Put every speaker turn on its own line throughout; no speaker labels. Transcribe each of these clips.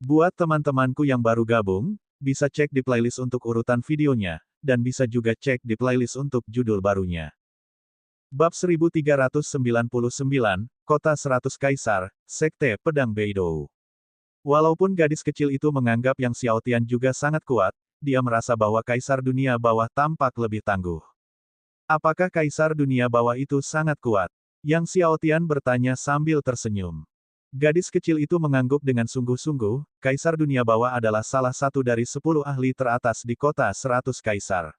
Buat teman-temanku yang baru gabung, bisa cek di playlist untuk urutan videonya, dan bisa juga cek di playlist untuk judul barunya. Bab 1399, Kota 100 Kaisar, Sekte Pedang Beidou. Walaupun gadis kecil itu menganggap Yang Xiaotian juga sangat kuat, dia merasa bahwa Kaisar Dunia Bawah tampak lebih tangguh. Apakah Kaisar Dunia Bawah itu sangat kuat? Yang Xiaotian bertanya sambil tersenyum. Gadis kecil itu mengangguk dengan sungguh-sungguh, Kaisar Dunia Bawah adalah salah satu dari 10 ahli teratas di Kota 100 Kaisar.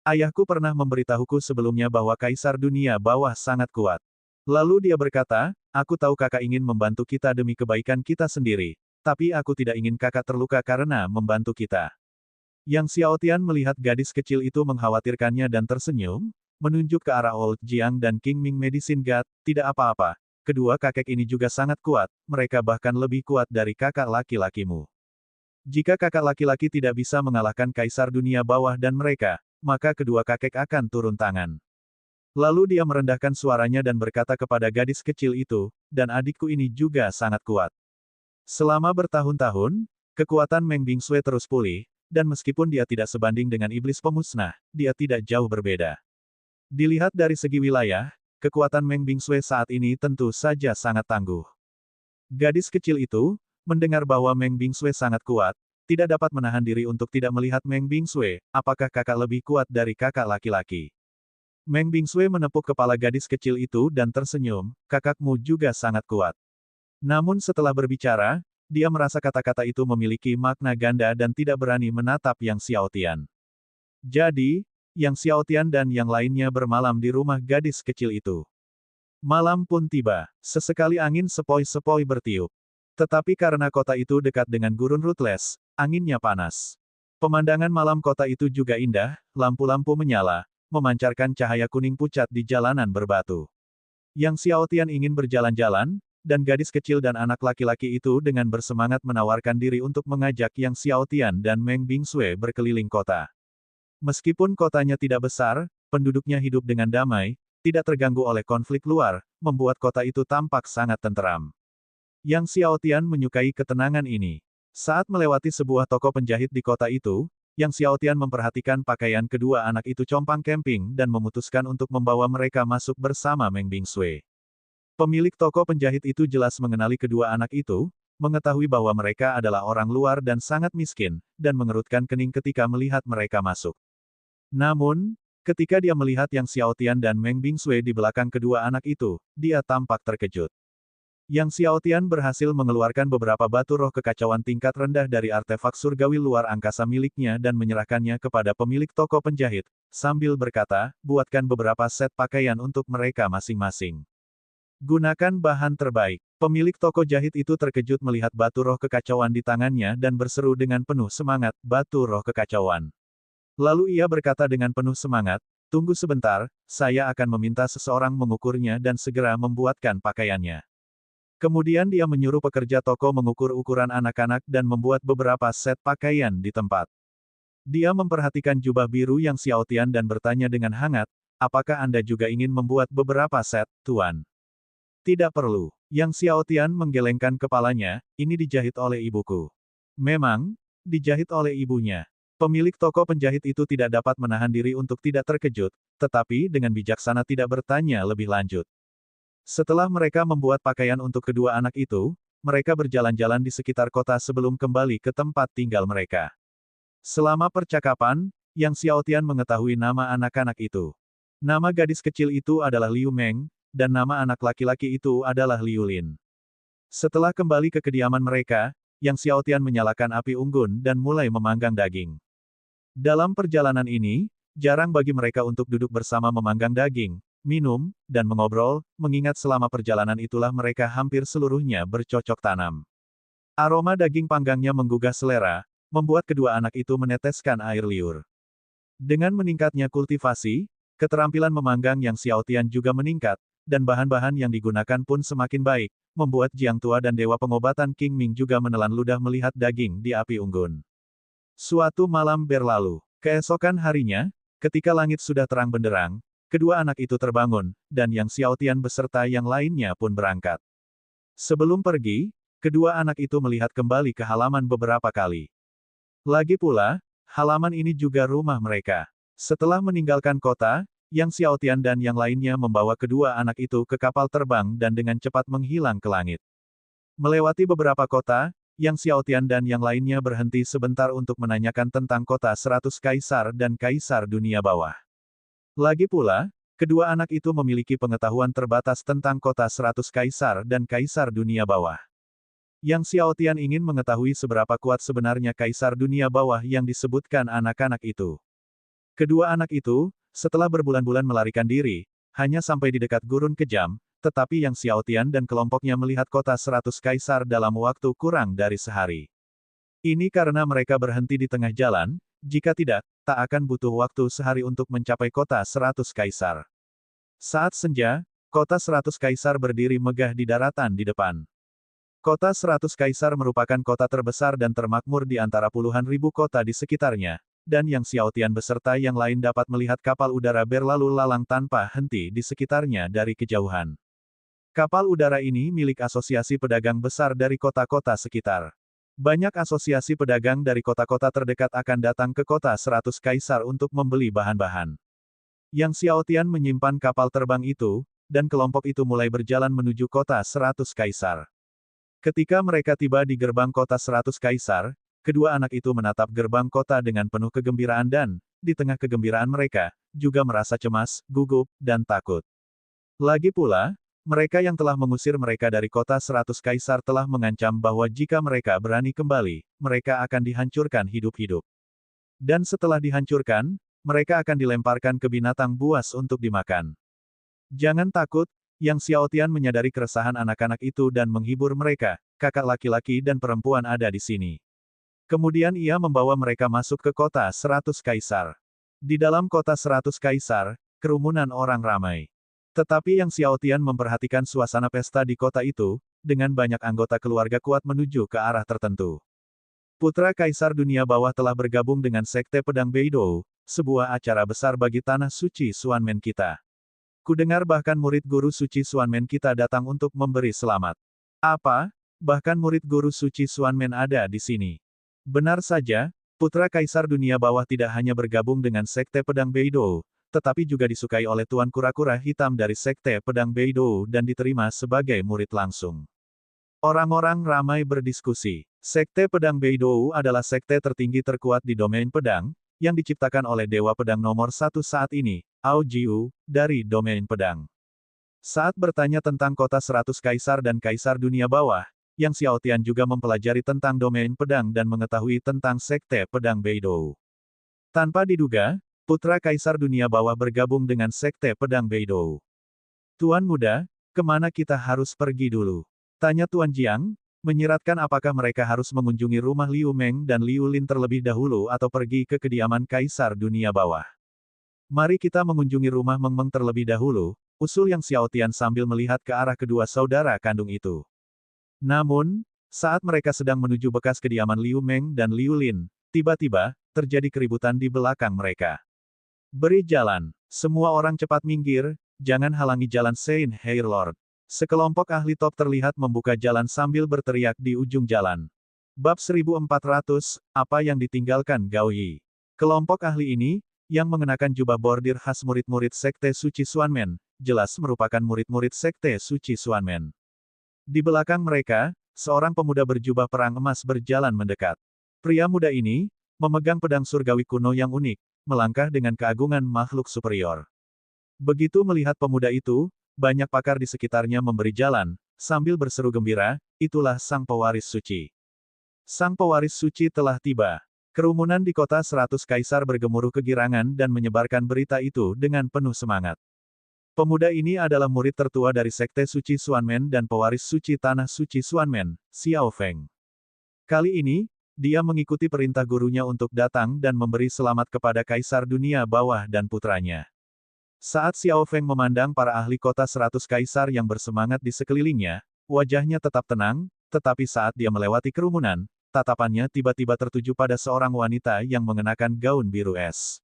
Ayahku pernah memberitahuku sebelumnya bahwa Kaisar Dunia Bawah sangat kuat. Lalu dia berkata, aku tahu kakak ingin membantu kita demi kebaikan kita sendiri, tapi aku tidak ingin kakak terluka karena membantu kita. Yang Xiaotian melihat gadis kecil itu mengkhawatirkannya dan tersenyum, menunjuk ke arah Old Jiang dan King Ming Medicine God, tidak apa-apa. Kedua kakek ini juga sangat kuat, mereka bahkan lebih kuat dari kakak laki-lakimu. Jika kakak laki-laki tidak bisa mengalahkan Kaisar Dunia Bawah dan mereka, maka kedua kakek akan turun tangan. Lalu dia merendahkan suaranya dan berkata kepada gadis kecil itu, dan adikku ini juga sangat kuat. Selama bertahun-tahun, kekuatan Meng Bingsue terus pulih, dan meskipun dia tidak sebanding dengan iblis pemusnah, dia tidak jauh berbeda. Dilihat dari segi wilayah, kekuatan Meng Bingsue saat ini tentu saja sangat tangguh. Gadis kecil itu, mendengar bahwa Meng Bingsue sangat kuat, tidak dapat menahan diri untuk tidak melihat Meng Bingsue, apakah kakak lebih kuat dari kakak laki-laki. Meng Bingsue menepuk kepala gadis kecil itu dan tersenyum, kakakmu juga sangat kuat. Namun setelah berbicara, dia merasa kata-kata itu memiliki makna ganda dan tidak berani menatap Yang Xiaotian. Jadi, Yang Xiaotian dan yang lainnya bermalam di rumah gadis kecil itu. Malam pun tiba, sesekali angin sepoi-sepoi bertiup. Tetapi karena kota itu dekat dengan gurun Ruthless, anginnya panas. Pemandangan malam kota itu juga indah, lampu-lampu menyala, memancarkan cahaya kuning pucat di jalanan berbatu. Yang Xiaotian ingin berjalan-jalan, dan gadis kecil dan anak laki-laki itu dengan bersemangat menawarkan diri untuk mengajak Yang Xiaotian dan Meng Bingsue berkeliling kota. Meskipun kotanya tidak besar, penduduknya hidup dengan damai, tidak terganggu oleh konflik luar, membuat kota itu tampak sangat tenteram. Yang Xiaotian menyukai ketenangan ini. Saat melewati sebuah toko penjahit di kota itu, Yang Xiaotian memperhatikan pakaian kedua anak itu compang camping dan memutuskan untuk membawa mereka masuk bersama Meng Bingsue. Pemilik toko penjahit itu jelas mengenali kedua anak itu, mengetahui bahwa mereka adalah orang luar dan sangat miskin, dan mengerutkan kening ketika melihat mereka masuk. Namun, ketika dia melihat Yang Xiaotian dan Meng Bingsue di belakang kedua anak itu, dia tampak terkejut. Yang Xiaotian berhasil mengeluarkan beberapa batu roh kekacauan tingkat rendah dari artefak surgawi luar angkasa miliknya dan menyerahkannya kepada pemilik toko penjahit, sambil berkata, buatkan beberapa set pakaian untuk mereka masing-masing. Gunakan bahan terbaik. Pemilik toko jahit itu terkejut melihat batu roh kekacauan di tangannya dan berseru dengan penuh semangat, batu roh kekacauan. Lalu ia berkata dengan penuh semangat, tunggu sebentar, saya akan meminta seseorang mengukurnya dan segera membuatkan pakaiannya. Kemudian dia menyuruh pekerja toko mengukur ukuran anak-anak dan membuat beberapa set pakaian di tempat. Dia memperhatikan jubah biru Yang Xiaotian dan bertanya dengan hangat, apakah Anda juga ingin membuat beberapa set, Tuan? Tidak perlu. Yang Xiaotian menggelengkan kepalanya, ini dijahit oleh ibuku. Memang, dijahit oleh ibunya. Pemilik toko penjahit itu tidak dapat menahan diri untuk tidak terkejut, tetapi dengan bijaksana tidak bertanya lebih lanjut. Setelah mereka membuat pakaian untuk kedua anak itu, mereka berjalan-jalan di sekitar kota sebelum kembali ke tempat tinggal mereka. Selama percakapan, Yang Xiaotian mengetahui nama anak-anak itu. Nama gadis kecil itu adalah Liu Meng, dan nama anak laki-laki itu adalah Liu Lin. Setelah kembali ke kediaman mereka, Yang Xiaotian menyalakan api unggun dan mulai memanggang daging. Dalam perjalanan ini, jarang bagi mereka untuk duduk bersama memanggang daging, minum, dan mengobrol, mengingat selama perjalanan itulah mereka hampir seluruhnya bercocok tanam. Aroma daging panggangnya menggugah selera, membuat kedua anak itu meneteskan air liur. Dengan meningkatnya kultivasi, keterampilan memanggang Yang Xiaotian juga meningkat, dan bahan-bahan yang digunakan pun semakin baik, membuat Jiang Tua dan Dewa Pengobatan King Ming juga menelan ludah melihat daging di api unggun. Suatu malam berlalu. Keesokan harinya, ketika langit sudah terang benderang, kedua anak itu terbangun, dan Yang Xiaotian beserta yang lainnya pun berangkat. Sebelum pergi, Kedua anak itu melihat kembali ke halaman beberapa kali. Lagi pula, halaman ini juga rumah mereka. Setelah meninggalkan kota, Yang Xiaotian dan yang lainnya membawa kedua anak itu ke kapal terbang dan dengan cepat menghilang ke langit. Melewati beberapa kota, Yang Xiaotian dan yang lainnya berhenti sebentar untuk menanyakan tentang kota 100 kaisar dan kaisar dunia bawah. Lagi pula, kedua anak itu memiliki pengetahuan terbatas tentang kota 100 kaisar dan kaisar dunia bawah. Yang Xiaotian ingin mengetahui seberapa kuat sebenarnya kaisar dunia bawah yang disebutkan anak-anak itu. Kedua anak itu, setelah berbulan-bulan melarikan diri, hanya sampai di dekat gurun kejam, tetapi Yang Xiaotian dan kelompoknya melihat kota 100 kaisar dalam waktu kurang dari sehari. Ini karena mereka berhenti di tengah jalan, jika tidak, tak akan butuh waktu sehari untuk mencapai kota 100 kaisar. Saat senja, kota 100 kaisar berdiri megah di daratan di depan. Kota 100 kaisar merupakan kota terbesar dan termakmur di antara puluhan ribu kota di sekitarnya, dan Yang Xiaotian beserta yang lain dapat melihat kapal udara berlalu lalang tanpa henti di sekitarnya dari kejauhan. Kapal udara ini milik asosiasi pedagang besar dari kota-kota sekitar. Banyak asosiasi pedagang dari kota-kota terdekat akan datang ke kota 100 kaisar untuk membeli bahan-bahan. Yang Xiaotian menyimpan kapal terbang itu, dan kelompok itu mulai berjalan menuju kota 100 kaisar. Ketika mereka tiba di gerbang kota 100 kaisar, kedua anak itu menatap gerbang kota dengan penuh kegembiraan dan, di tengah kegembiraan mereka, juga merasa cemas, gugup, dan takut. Lagi pula, mereka yang telah mengusir mereka dari kota 100 kaisar telah mengancam bahwa jika mereka berani kembali, mereka akan dihancurkan hidup-hidup. Dan setelah dihancurkan, mereka akan dilemparkan ke binatang buas untuk dimakan. Jangan takut, Yang Xiaotian menyadari keresahan anak-anak itu dan menghibur mereka, kakak laki-laki dan perempuan ada di sini. Kemudian ia membawa mereka masuk ke kota 100 kaisar. Di dalam kota 100 kaisar, kerumunan orang ramai. Tetapi Yang Xiaotian memperhatikan suasana pesta di kota itu, dengan banyak anggota keluarga kuat menuju ke arah tertentu. Putra Kaisar Dunia Bawah telah bergabung dengan Sekte Pedang Beidou, sebuah acara besar bagi tanah suci Xuanmen kita. Kudengar bahkan murid guru suci Xuanmen kita datang untuk memberi selamat. Apa? Bahkan murid guru suci Xuanmen ada di sini. Benar saja, Putra Kaisar Dunia Bawah tidak hanya bergabung dengan Sekte Pedang Beidou, tetapi juga disukai oleh Tuan Kura-Kura Hitam dari Sekte Pedang Beidou dan diterima sebagai murid langsung. Orang-orang ramai berdiskusi. Sekte Pedang Beidou adalah sekte tertinggi terkuat di domain pedang, yang diciptakan oleh Dewa Pedang nomor 1 saat ini, Ao Jiu, dari domain pedang. Saat bertanya tentang kota 100 kaisar dan kaisar dunia bawah, Yang Xiaotian juga mempelajari tentang domain pedang dan mengetahui tentang Sekte Pedang Beidou. Tanpa diduga, putra kaisar dunia bawah bergabung dengan Sekte Pedang Beidou. Tuan muda, kemana kita harus pergi dulu? Tanya Tuan Jiang, menyiratkan apakah mereka harus mengunjungi rumah Liu Meng dan Liu Lin terlebih dahulu atau pergi ke kediaman kaisar dunia bawah. Mari kita mengunjungi rumah Meng Meng terlebih dahulu, usul Yang Xiaotian sambil melihat ke arah kedua saudara kandung itu. Namun, saat mereka sedang menuju bekas kediaman Liu Meng dan Liu Lin, tiba-tiba, terjadi keributan di belakang mereka. Beri jalan. Semua orang cepat minggir, jangan halangi jalan Saint Hair Lord. Sekelompok ahli top terlihat membuka jalan sambil berteriak di ujung jalan. Bab 1400, apa yang ditinggalkan Gao Yi. Kelompok ahli ini, yang mengenakan jubah bordir khas murid-murid Sekte Suci Xuanmen, jelas merupakan murid-murid Sekte Suci Xuanmen. Di belakang mereka, seorang pemuda berjubah perang emas berjalan mendekat. Pria muda ini, memegang pedang surgawi kuno yang unik, melangkah dengan keagungan makhluk superior. Begitu melihat pemuda itu, banyak pakar di sekitarnya memberi jalan, sambil berseru gembira, itulah sang pewaris suci. Sang pewaris suci telah tiba. Kerumunan di kota 100 kaisar bergemuruh kegirangan dan menyebarkan berita itu dengan penuh semangat. Pemuda ini adalah murid tertua dari Sekte Suci Xuanmen dan pewaris suci Tanah Suci Xuanmen, Xiao Feng. Kali ini, dia mengikuti perintah gurunya untuk datang dan memberi selamat kepada Kaisar Dunia Bawah dan putranya. Saat Xiao Feng memandang para ahli kota 100 kaisar yang bersemangat di sekelilingnya, wajahnya tetap tenang, tetapi saat dia melewati kerumunan, tatapannya tiba-tiba tertuju pada seorang wanita yang mengenakan gaun biru es.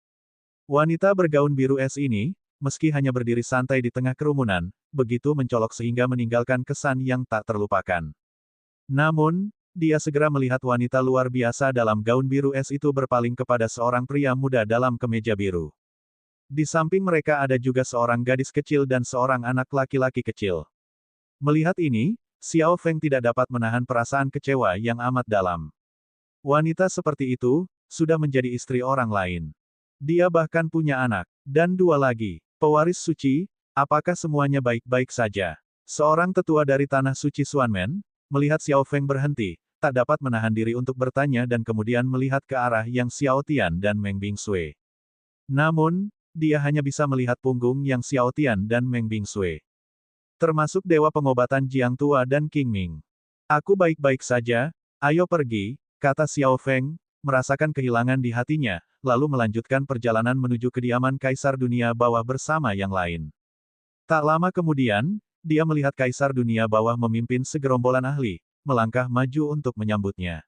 Wanita bergaun biru es ini, meski hanya berdiri santai di tengah kerumunan, begitu mencolok sehingga meninggalkan kesan yang tak terlupakan. Namun, dia segera melihat wanita luar biasa dalam gaun biru es itu berpaling kepada seorang pria muda dalam kemeja biru. Di samping mereka ada juga seorang gadis kecil dan seorang anak laki-laki kecil. Melihat ini, Xiao Feng tidak dapat menahan perasaan kecewa yang amat dalam. Wanita seperti itu, sudah menjadi istri orang lain. Dia bahkan punya anak, dan dua lagi. Pewaris suci, apakah semuanya baik-baik saja? Seorang tetua dari Tanah Suci Xuanmen, melihat Xiao Feng berhenti, tak dapat menahan diri untuk bertanya dan kemudian melihat ke arah yang Xiao Tian dan Meng Bingsui. Namun, dia hanya bisa melihat punggung yang Xiao Tian dan Meng Bingsui. Termasuk Dewa Pengobatan Jiang Tua dan King Ming. Aku baik-baik saja, ayo pergi, kata Xiao Feng, merasakan kehilangan di hatinya, lalu melanjutkan perjalanan menuju kediaman Kaisar Dunia Bawah bersama yang lain. Tak lama kemudian, dia melihat Kaisar Dunia Bawah memimpin segerombolan ahli, melangkah maju untuk menyambutnya.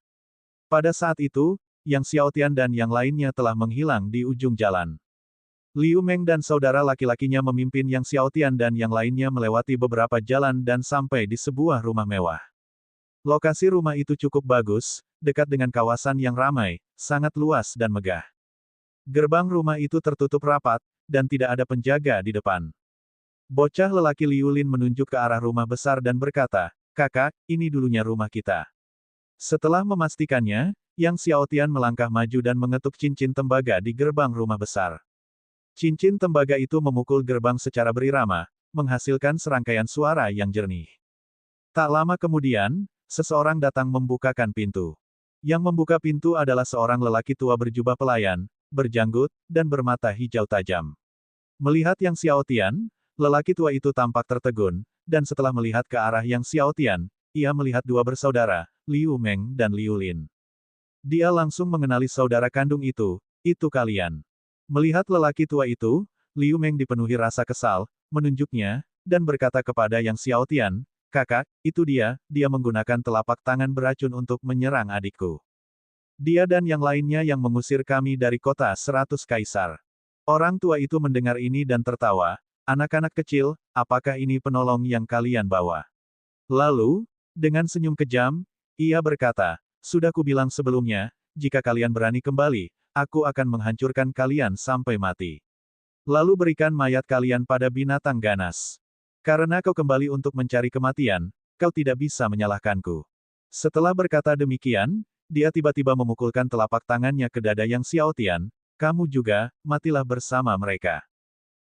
Pada saat itu, Yang Xiaotian dan yang lainnya telah menghilang di ujung jalan. Liu Meng dan saudara laki-lakinya memimpin Yang Xiaotian dan yang lainnya melewati beberapa jalan dan sampai di sebuah rumah mewah. Lokasi rumah itu cukup bagus, dekat dengan kawasan yang ramai, sangat luas dan megah. Gerbang rumah itu tertutup rapat, dan tidak ada penjaga di depan. Bocah lelaki Liu Lin menunjuk ke arah rumah besar dan berkata, "Kakak, ini dulunya rumah kita." Setelah memastikannya, Yang Xiaotian melangkah maju dan mengetuk cincin tembaga di gerbang rumah besar. Cincin tembaga itu memukul gerbang secara berirama, menghasilkan serangkaian suara yang jernih. Tak lama kemudian, seseorang datang membukakan pintu. Yang membuka pintu adalah seorang lelaki tua berjubah pelayan, berjanggut, dan bermata hijau tajam. Melihat Yang Xiaotian, lelaki tua itu tampak tertegun, dan setelah melihat ke arah Yang Xiaotian, ia melihat dua bersaudara, Liu Meng dan Liu Lin. Dia langsung mengenali saudara kandung itu kalian. Melihat lelaki tua itu, Liu Meng dipenuhi rasa kesal, menunjuknya, dan berkata kepada Yang Xiaotian, "Kakak, itu dia menggunakan telapak tangan beracun untuk menyerang adikku. Dia dan yang lainnya yang mengusir kami dari kota 100 Kaisar." Orang tua itu mendengar ini dan tertawa, "Anak-anak kecil, apakah ini penolong yang kalian bawa?" Lalu, dengan senyum kejam, ia berkata, "Sudah kubilang sebelumnya, jika kalian berani kembali, aku akan menghancurkan kalian sampai mati. Lalu berikan mayat kalian pada binatang ganas. Karena kau kembali untuk mencari kematian, kau tidak bisa menyalahkanku." Setelah berkata demikian, dia tiba-tiba memukulkan telapak tangannya ke dada Yang Xiaotian, "Kamu juga, matilah bersama mereka."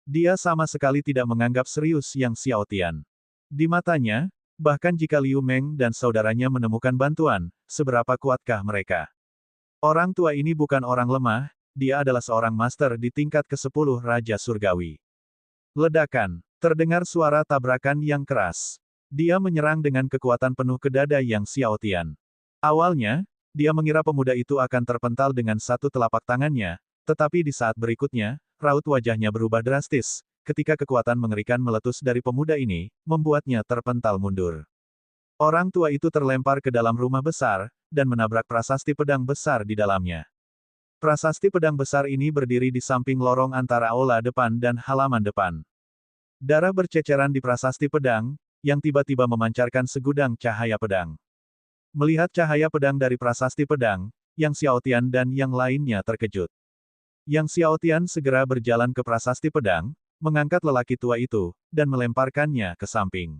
Dia sama sekali tidak menganggap serius Yang Xiaotian. Di matanya, bahkan jika Liu Meng dan saudaranya menemukan bantuan, seberapa kuatkah mereka? Orang tua ini bukan orang lemah, dia adalah seorang master di tingkat ke-10 Raja Surgawi. Ledakan. Terdengar suara tabrakan yang keras. Dia menyerang dengan kekuatan penuh ke dada Yang Xiaotian. Awalnya, dia mengira pemuda itu akan terpental dengan satu telapak tangannya, tetapi di saat berikutnya, raut wajahnya berubah drastis, ketika kekuatan mengerikan meletus dari pemuda ini, membuatnya terpental mundur. Orang tua itu terlempar ke dalam rumah besar, dan menabrak prasasti pedang besar di dalamnya. Prasasti pedang besar ini berdiri di samping lorong antara aula depan dan halaman depan. Darah berceceran di prasasti pedang, yang tiba-tiba memancarkan segudang cahaya pedang. Melihat cahaya pedang dari prasasti pedang, Yang Xiaotian dan yang lainnya terkejut. Yang Xiaotian segera berjalan ke prasasti pedang, mengangkat lelaki tua itu, dan melemparkannya ke samping.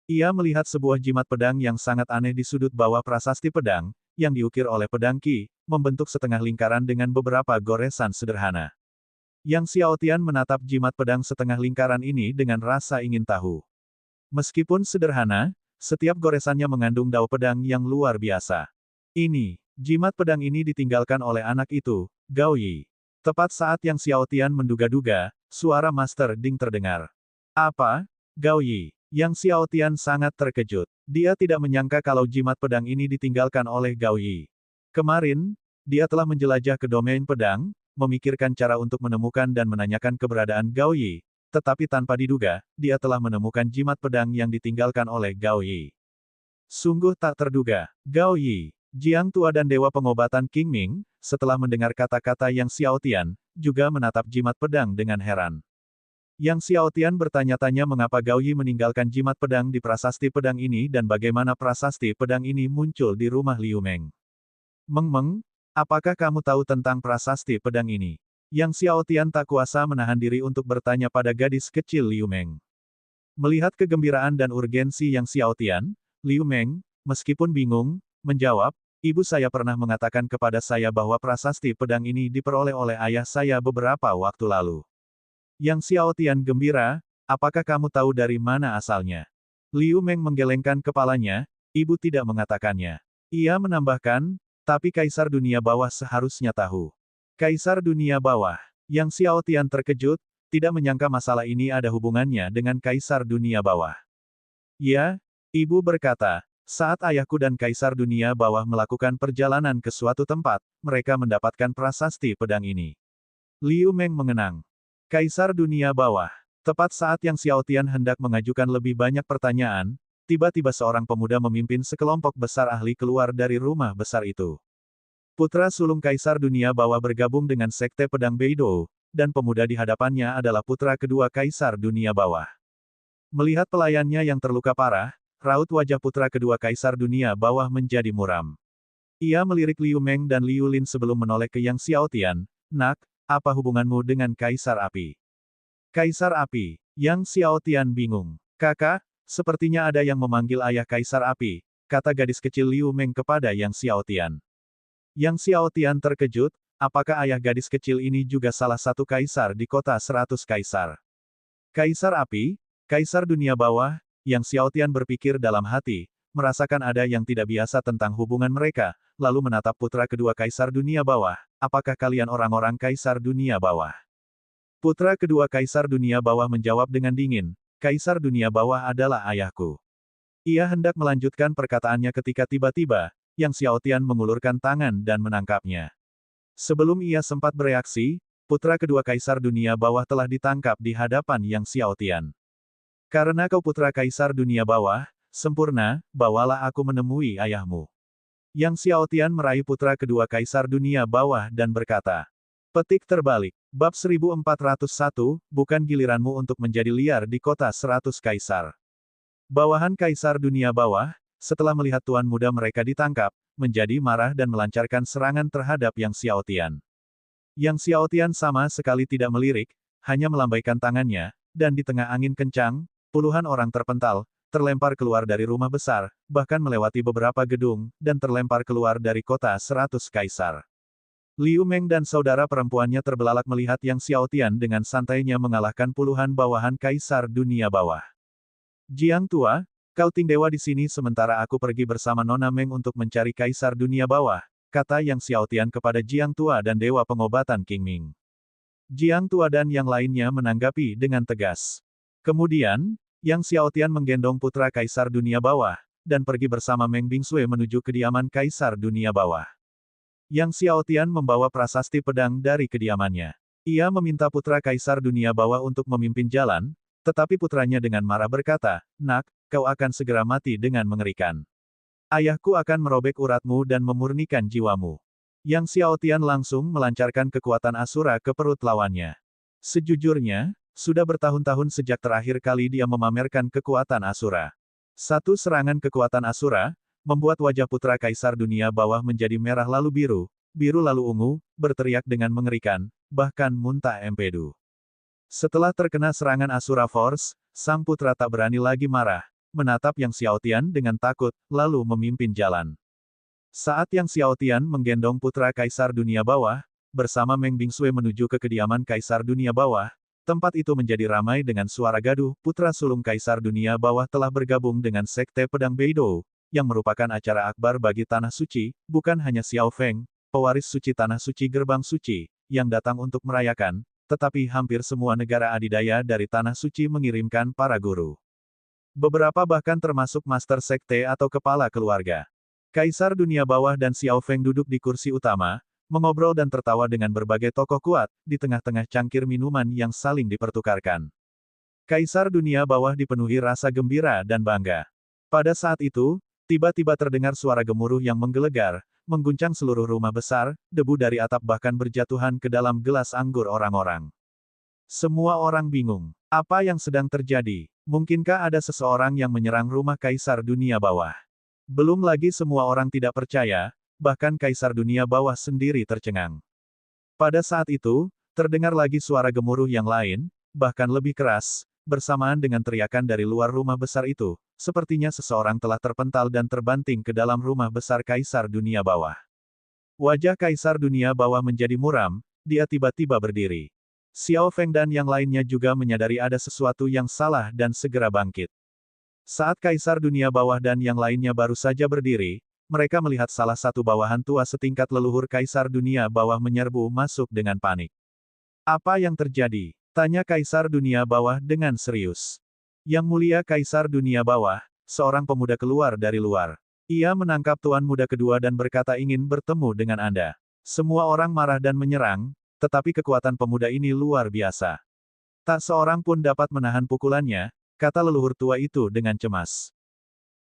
Ia melihat sebuah jimat pedang yang sangat aneh di sudut bawah prasasti pedang, yang diukir oleh pedang Qi, membentuk setengah lingkaran dengan beberapa goresan sederhana. Yang Xiaotian menatap jimat pedang setengah lingkaran ini dengan rasa ingin tahu. Meskipun sederhana, setiap goresannya mengandung dao pedang yang luar biasa. Jimat pedang ini ditinggalkan oleh anak itu, Gao Yi. Tepat saat Yang Xiaotian menduga-duga, suara Master Ding terdengar. "Apa? Gao Yi?" Yang Xiaotian sangat terkejut. Dia tidak menyangka kalau jimat pedang ini ditinggalkan oleh Gao Yi. Kemarin, dia telah menjelajah ke domain pedang, memikirkan cara untuk menemukan dan menanyakan keberadaan Gao Yi, tetapi tanpa diduga, dia telah menemukan jimat pedang yang ditinggalkan oleh Gao Yi. Sungguh tak terduga. Gao Yi, Jiang Tua dan Dewa Pengobatan King Ming, setelah mendengar kata-kata Yang Xiaotian, juga menatap jimat pedang dengan heran. Yang Xiaotian bertanya-tanya mengapa Gao Yi meninggalkan jimat pedang di prasasti pedang ini dan bagaimana prasasti pedang ini muncul di rumah Liu Meng. Meng, apakah kamu tahu tentang prasasti pedang ini? Yang Xiaotian tak kuasa menahan diri untuk bertanya pada gadis kecil Liu Meng. Melihat kegembiraan dan urgensi Yang Xiaotian, Liu Meng, meskipun bingung, menjawab, ibu saya pernah mengatakan kepada saya bahwa prasasti pedang ini diperoleh oleh ayah saya beberapa waktu lalu. Yang Xiaotian gembira, apakah kamu tahu dari mana asalnya? Liu Meng menggelengkan kepalanya, ibu tidak mengatakannya. Ia menambahkan, tapi Kaisar Dunia Bawah seharusnya tahu. Kaisar Dunia Bawah. Yang Xiaotian terkejut, tidak menyangka masalah ini ada hubungannya dengan Kaisar Dunia Bawah. Ya, ibu berkata, saat ayahku dan Kaisar Dunia Bawah melakukan perjalanan ke suatu tempat, mereka mendapatkan prasasti pedang ini. Liu Meng mengenang. Kaisar Dunia Bawah. Tepat saat Yang Xiaotian hendak mengajukan lebih banyak pertanyaan, tiba-tiba seorang pemuda memimpin sekelompok besar ahli keluar dari rumah besar itu. Putra sulung Kaisar Dunia Bawah bergabung dengan Sekte Pedang Beidou, dan pemuda di hadapannya adalah putra kedua Kaisar Dunia Bawah. Melihat pelayannya yang terluka parah, raut wajah putra kedua Kaisar Dunia Bawah menjadi muram. Ia melirik Liu Meng dan Liu Lin sebelum menoleh ke Yang Xiaotian, nak, apa hubunganmu dengan Kaisar Api? Kaisar Api. Yang Xiaotian bingung. Kakak, sepertinya ada yang memanggil ayah Kaisar Api, kata gadis kecil Liu Meng kepada Yang Xiaotian. Yang Xiaotian terkejut, apakah ayah gadis kecil ini juga salah satu kaisar di kota 100 kaisar? Kaisar Api, Kaisar Dunia Bawah, Yang Xiaotian berpikir dalam hati, merasakan ada yang tidak biasa tentang hubungan mereka, lalu menatap putra kedua Kaisar Dunia Bawah, apakah kalian orang-orang Kaisar Dunia Bawah? Putra kedua Kaisar Dunia Bawah menjawab dengan dingin, Kaisar Dunia Bawah adalah ayahku. Ia hendak melanjutkan perkataannya ketika tiba-tiba, Yang Xiaotian mengulurkan tangan dan menangkapnya. Sebelum ia sempat bereaksi, putra kedua Kaisar Dunia Bawah telah ditangkap di hadapan Yang Xiaotian. Karena kau putra Kaisar Dunia Bawah, sempurna, bawalah aku menemui ayahmu. Yang Xiaotian meraih putra kedua Kaisar Dunia Bawah dan berkata, petik terbalik, bab 1401, bukan giliranmu untuk menjadi liar di kota 100 kaisar. Bawahan Kaisar Dunia Bawah, setelah melihat tuan muda mereka ditangkap, menjadi marah dan melancarkan serangan terhadap Yang Xiaotian. Yang Xiaotian sama sekali tidak melirik, hanya melambaikan tangannya, dan di tengah angin kencang, puluhan orang terpental, terlempar keluar dari rumah besar, bahkan melewati beberapa gedung, dan terlempar keluar dari kota 100 kaisar. Liu Meng dan saudara perempuannya terbelalak melihat Yang Xiaotian dengan santainya mengalahkan puluhan bawahan Kaisar Dunia Bawah. Jiang Tua, kau tingdewa di sini sementara aku pergi bersama Nona Meng untuk mencari Kaisar Dunia Bawah, kata Yang Xiaotian kepada Jiang Tua dan Dewa Pengobatan King Ming. Jiang Tua dan yang lainnya menanggapi dengan tegas. Kemudian, Yang Xiaotian menggendong putra Kaisar Dunia Bawah, dan pergi bersama Meng Bingsui menuju kediaman Kaisar Dunia Bawah. Yang Xiaotian membawa prasasti pedang dari kediamannya. Ia meminta putra Kaisar Dunia Bawah untuk memimpin jalan, tetapi putranya dengan marah berkata, nak, kau akan segera mati dengan mengerikan. Ayahku akan merobek uratmu dan memurnikan jiwamu. Yang Xiaotian langsung melancarkan kekuatan Asura ke perut lawannya. Sejujurnya, sudah bertahun-tahun sejak terakhir kali dia memamerkan kekuatan Asura. Satu serangan kekuatan Asura, membuat wajah putra Kaisar Dunia Bawah menjadi merah lalu biru, biru lalu ungu, berteriak dengan mengerikan, bahkan muntah empedu. Setelah terkena serangan Asura Force, sang putra tak berani lagi marah, menatap Yang Xiaotian dengan takut, lalu memimpin jalan. Saat Yang Xiaotian menggendong putra Kaisar Dunia Bawah, bersama Meng Bingsui menuju ke kediaman Kaisar Dunia Bawah, tempat itu menjadi ramai dengan suara gaduh, putra sulung Kaisar Dunia Bawah telah bergabung dengan Sekte Pedang Beidou, yang merupakan acara akbar bagi Tanah Suci, bukan hanya Xiao Feng, pewaris suci Tanah Suci Gerbang Suci, yang datang untuk merayakan, tetapi hampir semua negara adidaya dari Tanah Suci mengirimkan para guru. Beberapa bahkan termasuk master sekte atau kepala keluarga. Kaisar Dunia Bawah dan Xiao Feng duduk di kursi utama, mengobrol dan tertawa dengan berbagai tokoh kuat, di tengah-tengah cangkir minuman yang saling dipertukarkan. Kaisar Dunia Bawah dipenuhi rasa gembira dan bangga. Pada saat itu, tiba-tiba terdengar suara gemuruh yang menggelegar, mengguncang seluruh rumah besar, debu dari atap bahkan berjatuhan ke dalam gelas anggur orang-orang. Semua orang bingung. Apa yang sedang terjadi? Mungkinkah ada seseorang yang menyerang rumah Kaisar Dunia Bawah? Belum lagi semua orang tidak percaya, bahkan Kaisar Dunia Bawah sendiri tercengang. Pada saat itu, terdengar lagi suara gemuruh yang lain, bahkan lebih keras, bersamaan dengan teriakan dari luar rumah besar itu, sepertinya seseorang telah terpental dan terbanting ke dalam rumah besar Kaisar Dunia Bawah. Wajah Kaisar Dunia Bawah menjadi muram, dia tiba-tiba berdiri. Xiao Feng dan yang lainnya juga menyadari ada sesuatu yang salah dan segera bangkit. Saat Kaisar Dunia Bawah dan yang lainnya baru saja berdiri, mereka melihat salah satu bawahan tua setingkat leluhur Kaisar Dunia Bawah menyerbu masuk dengan panik. Apa yang terjadi? Tanya Kaisar Dunia Bawah dengan serius. Yang mulia Kaisar Dunia Bawah, seorang pemuda keluar dari luar. Ia menangkap tuan muda kedua dan berkata ingin bertemu dengan Anda. Semua orang marah dan menyerang, tetapi kekuatan pemuda ini luar biasa. Tak seorang pun dapat menahan pukulannya, kata leluhur tua itu dengan cemas.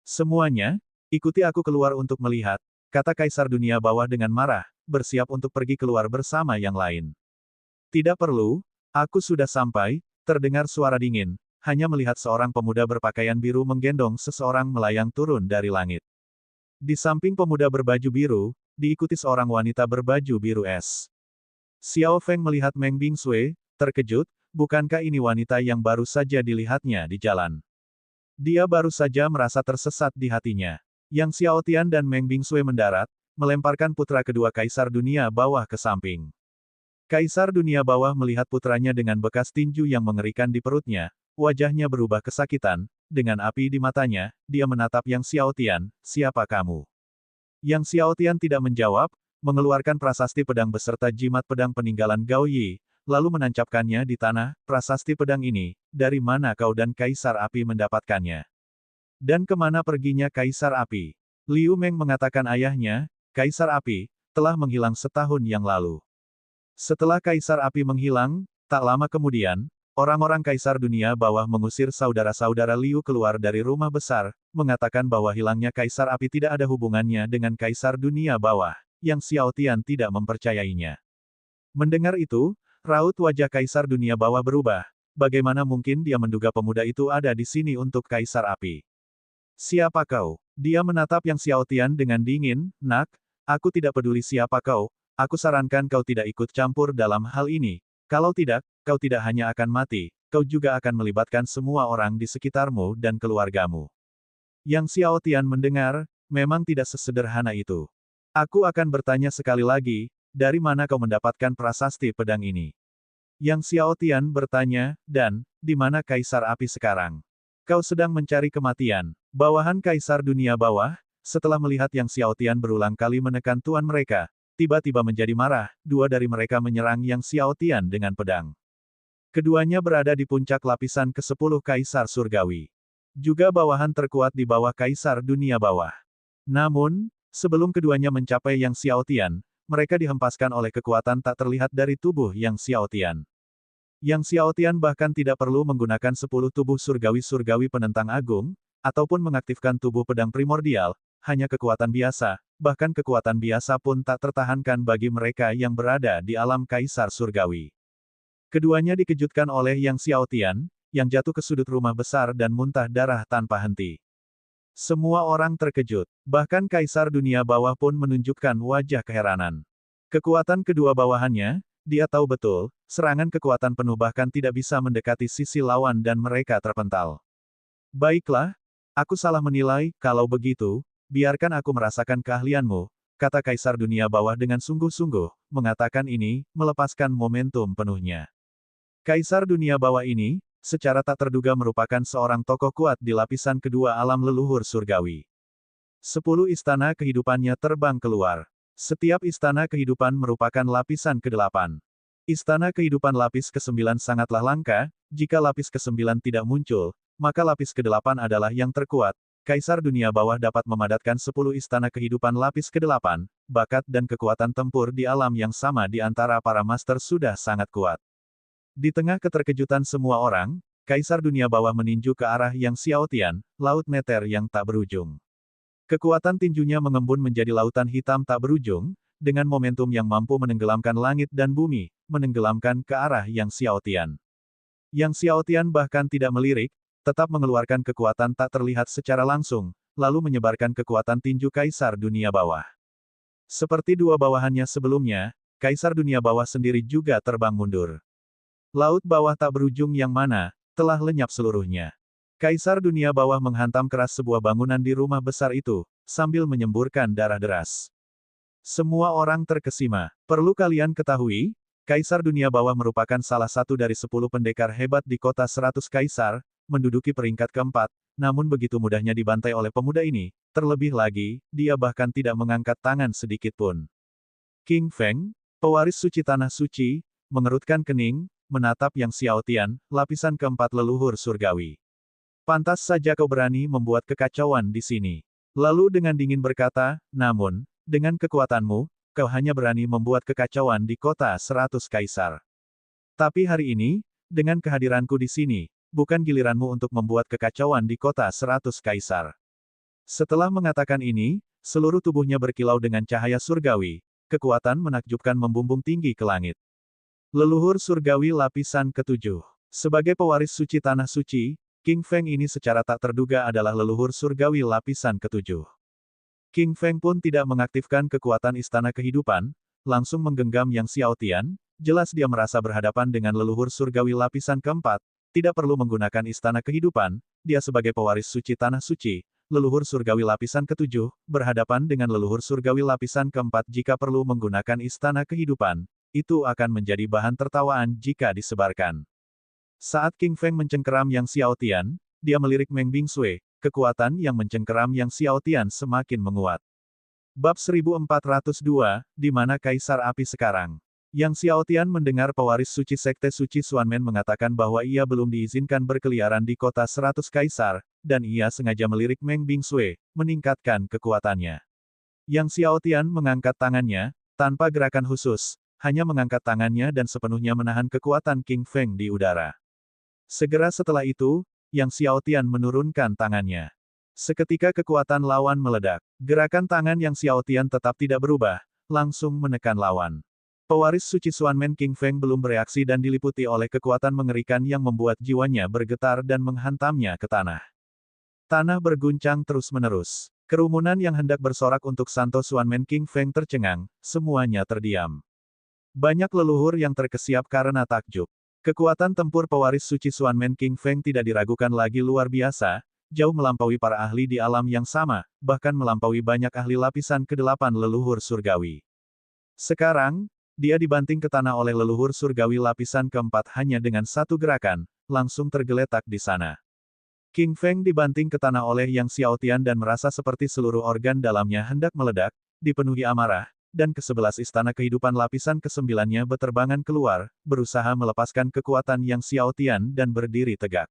Semuanya, ikuti aku keluar untuk melihat, kata Kaisar Dunia Bawah dengan marah, bersiap untuk pergi keluar bersama yang lain. Tidak perlu, aku sudah sampai, terdengar suara dingin, hanya melihat seorang pemuda berpakaian biru menggendong seseorang melayang turun dari langit. Di samping pemuda berbaju biru, diikuti seorang wanita berbaju biru es. Xiao Feng melihat Meng Bingsui, terkejut, bukankah ini wanita yang baru saja dilihatnya di jalan? Dia baru saja merasa tersesat di hatinya. Yang Xiao Tian dan Meng Bingsui mendarat, melemparkan putra kedua Kaisar Dunia Bawah ke samping. Kaisar Dunia Bawah melihat putranya dengan bekas tinju yang mengerikan di perutnya, wajahnya berubah kesakitan, dengan api di matanya, dia menatap Yang Xiao Tian, siapa kamu? Yang Xiao Tian tidak menjawab, mengeluarkan prasasti pedang beserta jimat pedang peninggalan Gao Yi, lalu menancapkannya di tanah. Prasasti pedang ini, dari mana kau dan Kaisar Api mendapatkannya? Dan kemana perginya Kaisar Api? Liu Meng mengatakan ayahnya, Kaisar Api, telah menghilang setahun yang lalu. Setelah Kaisar Api menghilang, tak lama kemudian, orang-orang Kaisar Dunia Bawah mengusir saudara-saudara Liu keluar dari rumah besar, mengatakan bahwa hilangnya Kaisar Api tidak ada hubungannya dengan Kaisar Dunia Bawah. Yang Xiao Tian tidak mempercayainya. Mendengar itu, raut wajah Kaisar Dunia Bawah berubah. Bagaimana mungkin dia menduga pemuda itu ada di sini untuk Kaisar Api? Siapa kau? Dia menatap Yang Xiao Tian dengan dingin, nak, aku tidak peduli siapa kau, aku sarankan kau tidak ikut campur dalam hal ini. Kalau tidak, kau tidak hanya akan mati, kau juga akan melibatkan semua orang di sekitarmu dan keluargamu. Yang Xiao Tian mendengar, memang tidak sesederhana itu. Aku akan bertanya sekali lagi, dari mana kau mendapatkan prasasti pedang ini? Yang Xiao Tian bertanya, dan, di mana Kaisar Api sekarang? Kau sedang mencari kematian. Bawahan Kaisar Dunia Bawah, setelah melihat Yang Xiao Tian berulang kali menekan tuan mereka, tiba-tiba menjadi marah, dua dari mereka menyerang Yang Xiao Tian dengan pedang. Keduanya berada di puncak lapisan ke-10 Kaisar Surgawi. Juga bawahan terkuat di bawah Kaisar Dunia Bawah. Namun, sebelum keduanya mencapai Yang Xiao Tian, mereka dihempaskan oleh kekuatan tak terlihat dari tubuh Yang Xiao Tian. Yang Xiao Tian bahkan tidak perlu menggunakan 10 tubuh surgawi-surgawi penentang agung, ataupun mengaktifkan tubuh pedang primordial, hanya kekuatan biasa, bahkan kekuatan biasa pun tak tertahankan bagi mereka yang berada di alam Kaisar Surgawi. Keduanya dikejutkan oleh Yang Xiao Tian, yang jatuh ke sudut rumah besar dan muntah darah tanpa henti. Semua orang terkejut, bahkan Kaisar Dunia Bawah pun menunjukkan wajah keheranan. Kekuatan kedua bawahannya, dia tahu betul, serangan kekuatan penuh bahkan tidak bisa mendekati sisi lawan dan mereka terpental. Baiklah, aku salah menilai, kalau begitu, biarkan aku merasakan keahlianmu, kata Kaisar Dunia Bawah dengan sungguh-sungguh, mengatakan ini, melepaskan momentum penuhnya. Kaisar Dunia Bawah ini, secara tak terduga merupakan seorang tokoh kuat di lapisan kedua alam leluhur surgawi. 10 istana kehidupannya terbang keluar. Setiap istana kehidupan merupakan lapisan ke-8. Istana kehidupan lapis ke-9 sangatlah langka, jika lapis ke-9 tidak muncul, maka lapis ke-8 adalah yang terkuat. Kaisar Dunia Bawah dapat memadatkan 10 istana kehidupan lapis ke-8, bakat dan kekuatan tempur di alam yang sama di antara para master sudah sangat kuat. Di tengah keterkejutan semua orang, Kaisar Dunia Bawah meninju ke arah Yang Xiao Tian, laut neter yang tak berujung. Kekuatan tinjunya mengembun menjadi lautan hitam tak berujung, dengan momentum yang mampu menenggelamkan langit dan bumi, menenggelamkan ke arah Yang Xiao Tian. Yang Xiaotian bahkan tidak melirik, tetap mengeluarkan kekuatan tak terlihat secara langsung, lalu menyebarkan kekuatan tinju Kaisar Dunia Bawah. Seperti dua bawahannya sebelumnya, Kaisar Dunia Bawah sendiri juga terbang mundur. Laut bawah tak berujung yang mana, telah lenyap seluruhnya. Kaisar Dunia Bawah menghantam keras sebuah bangunan di rumah besar itu, sambil menyemburkan darah deras. Semua orang terkesima. Perlu kalian ketahui, Kaisar Dunia Bawah merupakan salah satu dari 10 pendekar hebat di kota 100 Kaisar, menduduki peringkat keempat, namun begitu mudahnya dibantai oleh pemuda ini, terlebih lagi, dia bahkan tidak mengangkat tangan sedikit pun. King Feng, pewaris suci tanah suci, mengerutkan kening, menatap Yang Xiaotian, lapisan keempat leluhur surgawi. Pantas saja kau berani membuat kekacauan di sini. Lalu dengan dingin berkata, namun, dengan kekuatanmu, kau hanya berani membuat kekacauan di kota 100 Kaisar. Tapi hari ini, dengan kehadiranku di sini, bukan giliranmu untuk membuat kekacauan di kota 100 Kaisar. Setelah mengatakan ini, seluruh tubuhnya berkilau dengan cahaya surgawi, kekuatan menakjubkan membumbung tinggi ke langit. Leluhur surgawi lapisan ketujuh. Sebagai pewaris suci tanah suci, King Feng ini secara tak terduga adalah leluhur surgawi lapisan ketujuh. King Feng pun tidak mengaktifkan kekuatan istana kehidupan, langsung menggenggam Yang Xiaotian, jelas dia merasa berhadapan dengan leluhur surgawi lapisan keempat, tidak perlu menggunakan istana kehidupan, dia sebagai pewaris suci tanah suci, leluhur surgawi lapisan ketujuh, berhadapan dengan leluhur surgawi lapisan keempat jika perlu menggunakan istana kehidupan, itu akan menjadi bahan tertawaan jika disebarkan. Saat King Feng mencengkeram Yang Xiaotian, dia melirik Meng Bingsui, kekuatan yang mencengkeram Yang Xiaotian semakin menguat. Bab 1402, di mana Kaisar Api sekarang? Yang Xiaotian mendengar pewaris suci Sekte Suci Xuanmen mengatakan bahwa ia belum diizinkan berkeliaran di kota 100 Kaisar, dan ia sengaja melirik Meng Bingsui, meningkatkan kekuatannya. Yang Xiaotian mengangkat tangannya, tanpa gerakan khusus, hanya mengangkat tangannya dan sepenuhnya menahan kekuatan King Feng di udara. Segera setelah itu, Yang Xiaotian menurunkan tangannya. Seketika kekuatan lawan meledak. Gerakan tangan Yang Xiaotian tetap tidak berubah, langsung menekan lawan. Pewaris suci Xuanmen King Feng belum bereaksi dan diliputi oleh kekuatan mengerikan yang membuat jiwanya bergetar dan menghantamnya ke tanah. Tanah berguncang terus-menerus. Kerumunan yang hendak bersorak untuk Santo Xuanmen King Feng tercengang, semuanya terdiam. Banyak leluhur yang terkesiap karena takjub. Kekuatan tempur pewaris suci Xuanmen King Feng tidak diragukan lagi luar biasa, jauh melampaui para ahli di alam yang sama, bahkan melampaui banyak ahli lapisan ke-8 leluhur surgawi. Sekarang, dia dibanting ke tanah oleh leluhur surgawi lapisan keempat hanya dengan satu gerakan, langsung tergeletak di sana. King Feng dibanting ke tanah oleh Yang Xiaotian dan merasa seperti seluruh organ dalamnya hendak meledak, dipenuhi amarah, dan ke-11 istana kehidupan lapisan ke-9-nya beterbangan keluar, berusaha melepaskan kekuatan Yang Xiaotian dan berdiri tegak.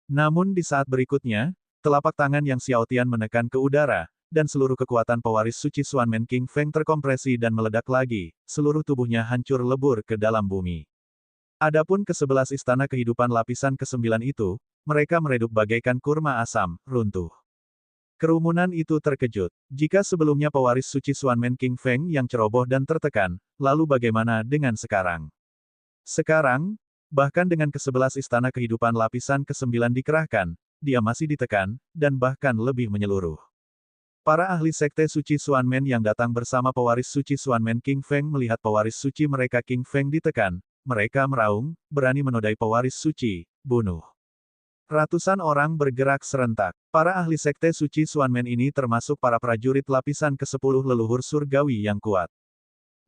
Namun di saat berikutnya, telapak tangan Yang Xiaotian menekan ke udara, dan seluruh kekuatan pewaris suci Xuanmen King Feng terkompresi dan meledak lagi, seluruh tubuhnya hancur lebur ke dalam bumi. Adapun ke-11 istana kehidupan lapisan ke-9 itu, mereka meredup bagaikan kurma asam, runtuh. Kerumunan itu terkejut. Jika sebelumnya pewaris suci Xuanmen King Feng yang ceroboh dan tertekan, lalu bagaimana dengan sekarang? Sekarang, bahkan dengan ke-11 istana kehidupan lapisan ke-9 dikerahkan, dia masih ditekan, dan bahkan lebih menyeluruh. Para ahli Sekte Suci Xuanmen yang datang bersama pewaris suci Xuanmen King Feng melihat pewaris suci mereka King Feng ditekan, mereka meraung, berani menodai pewaris suci, bunuh. Ratusan orang bergerak serentak. Para ahli Sekte Suci Xuanmen ini termasuk para prajurit lapisan ke-10 leluhur surgawi yang kuat.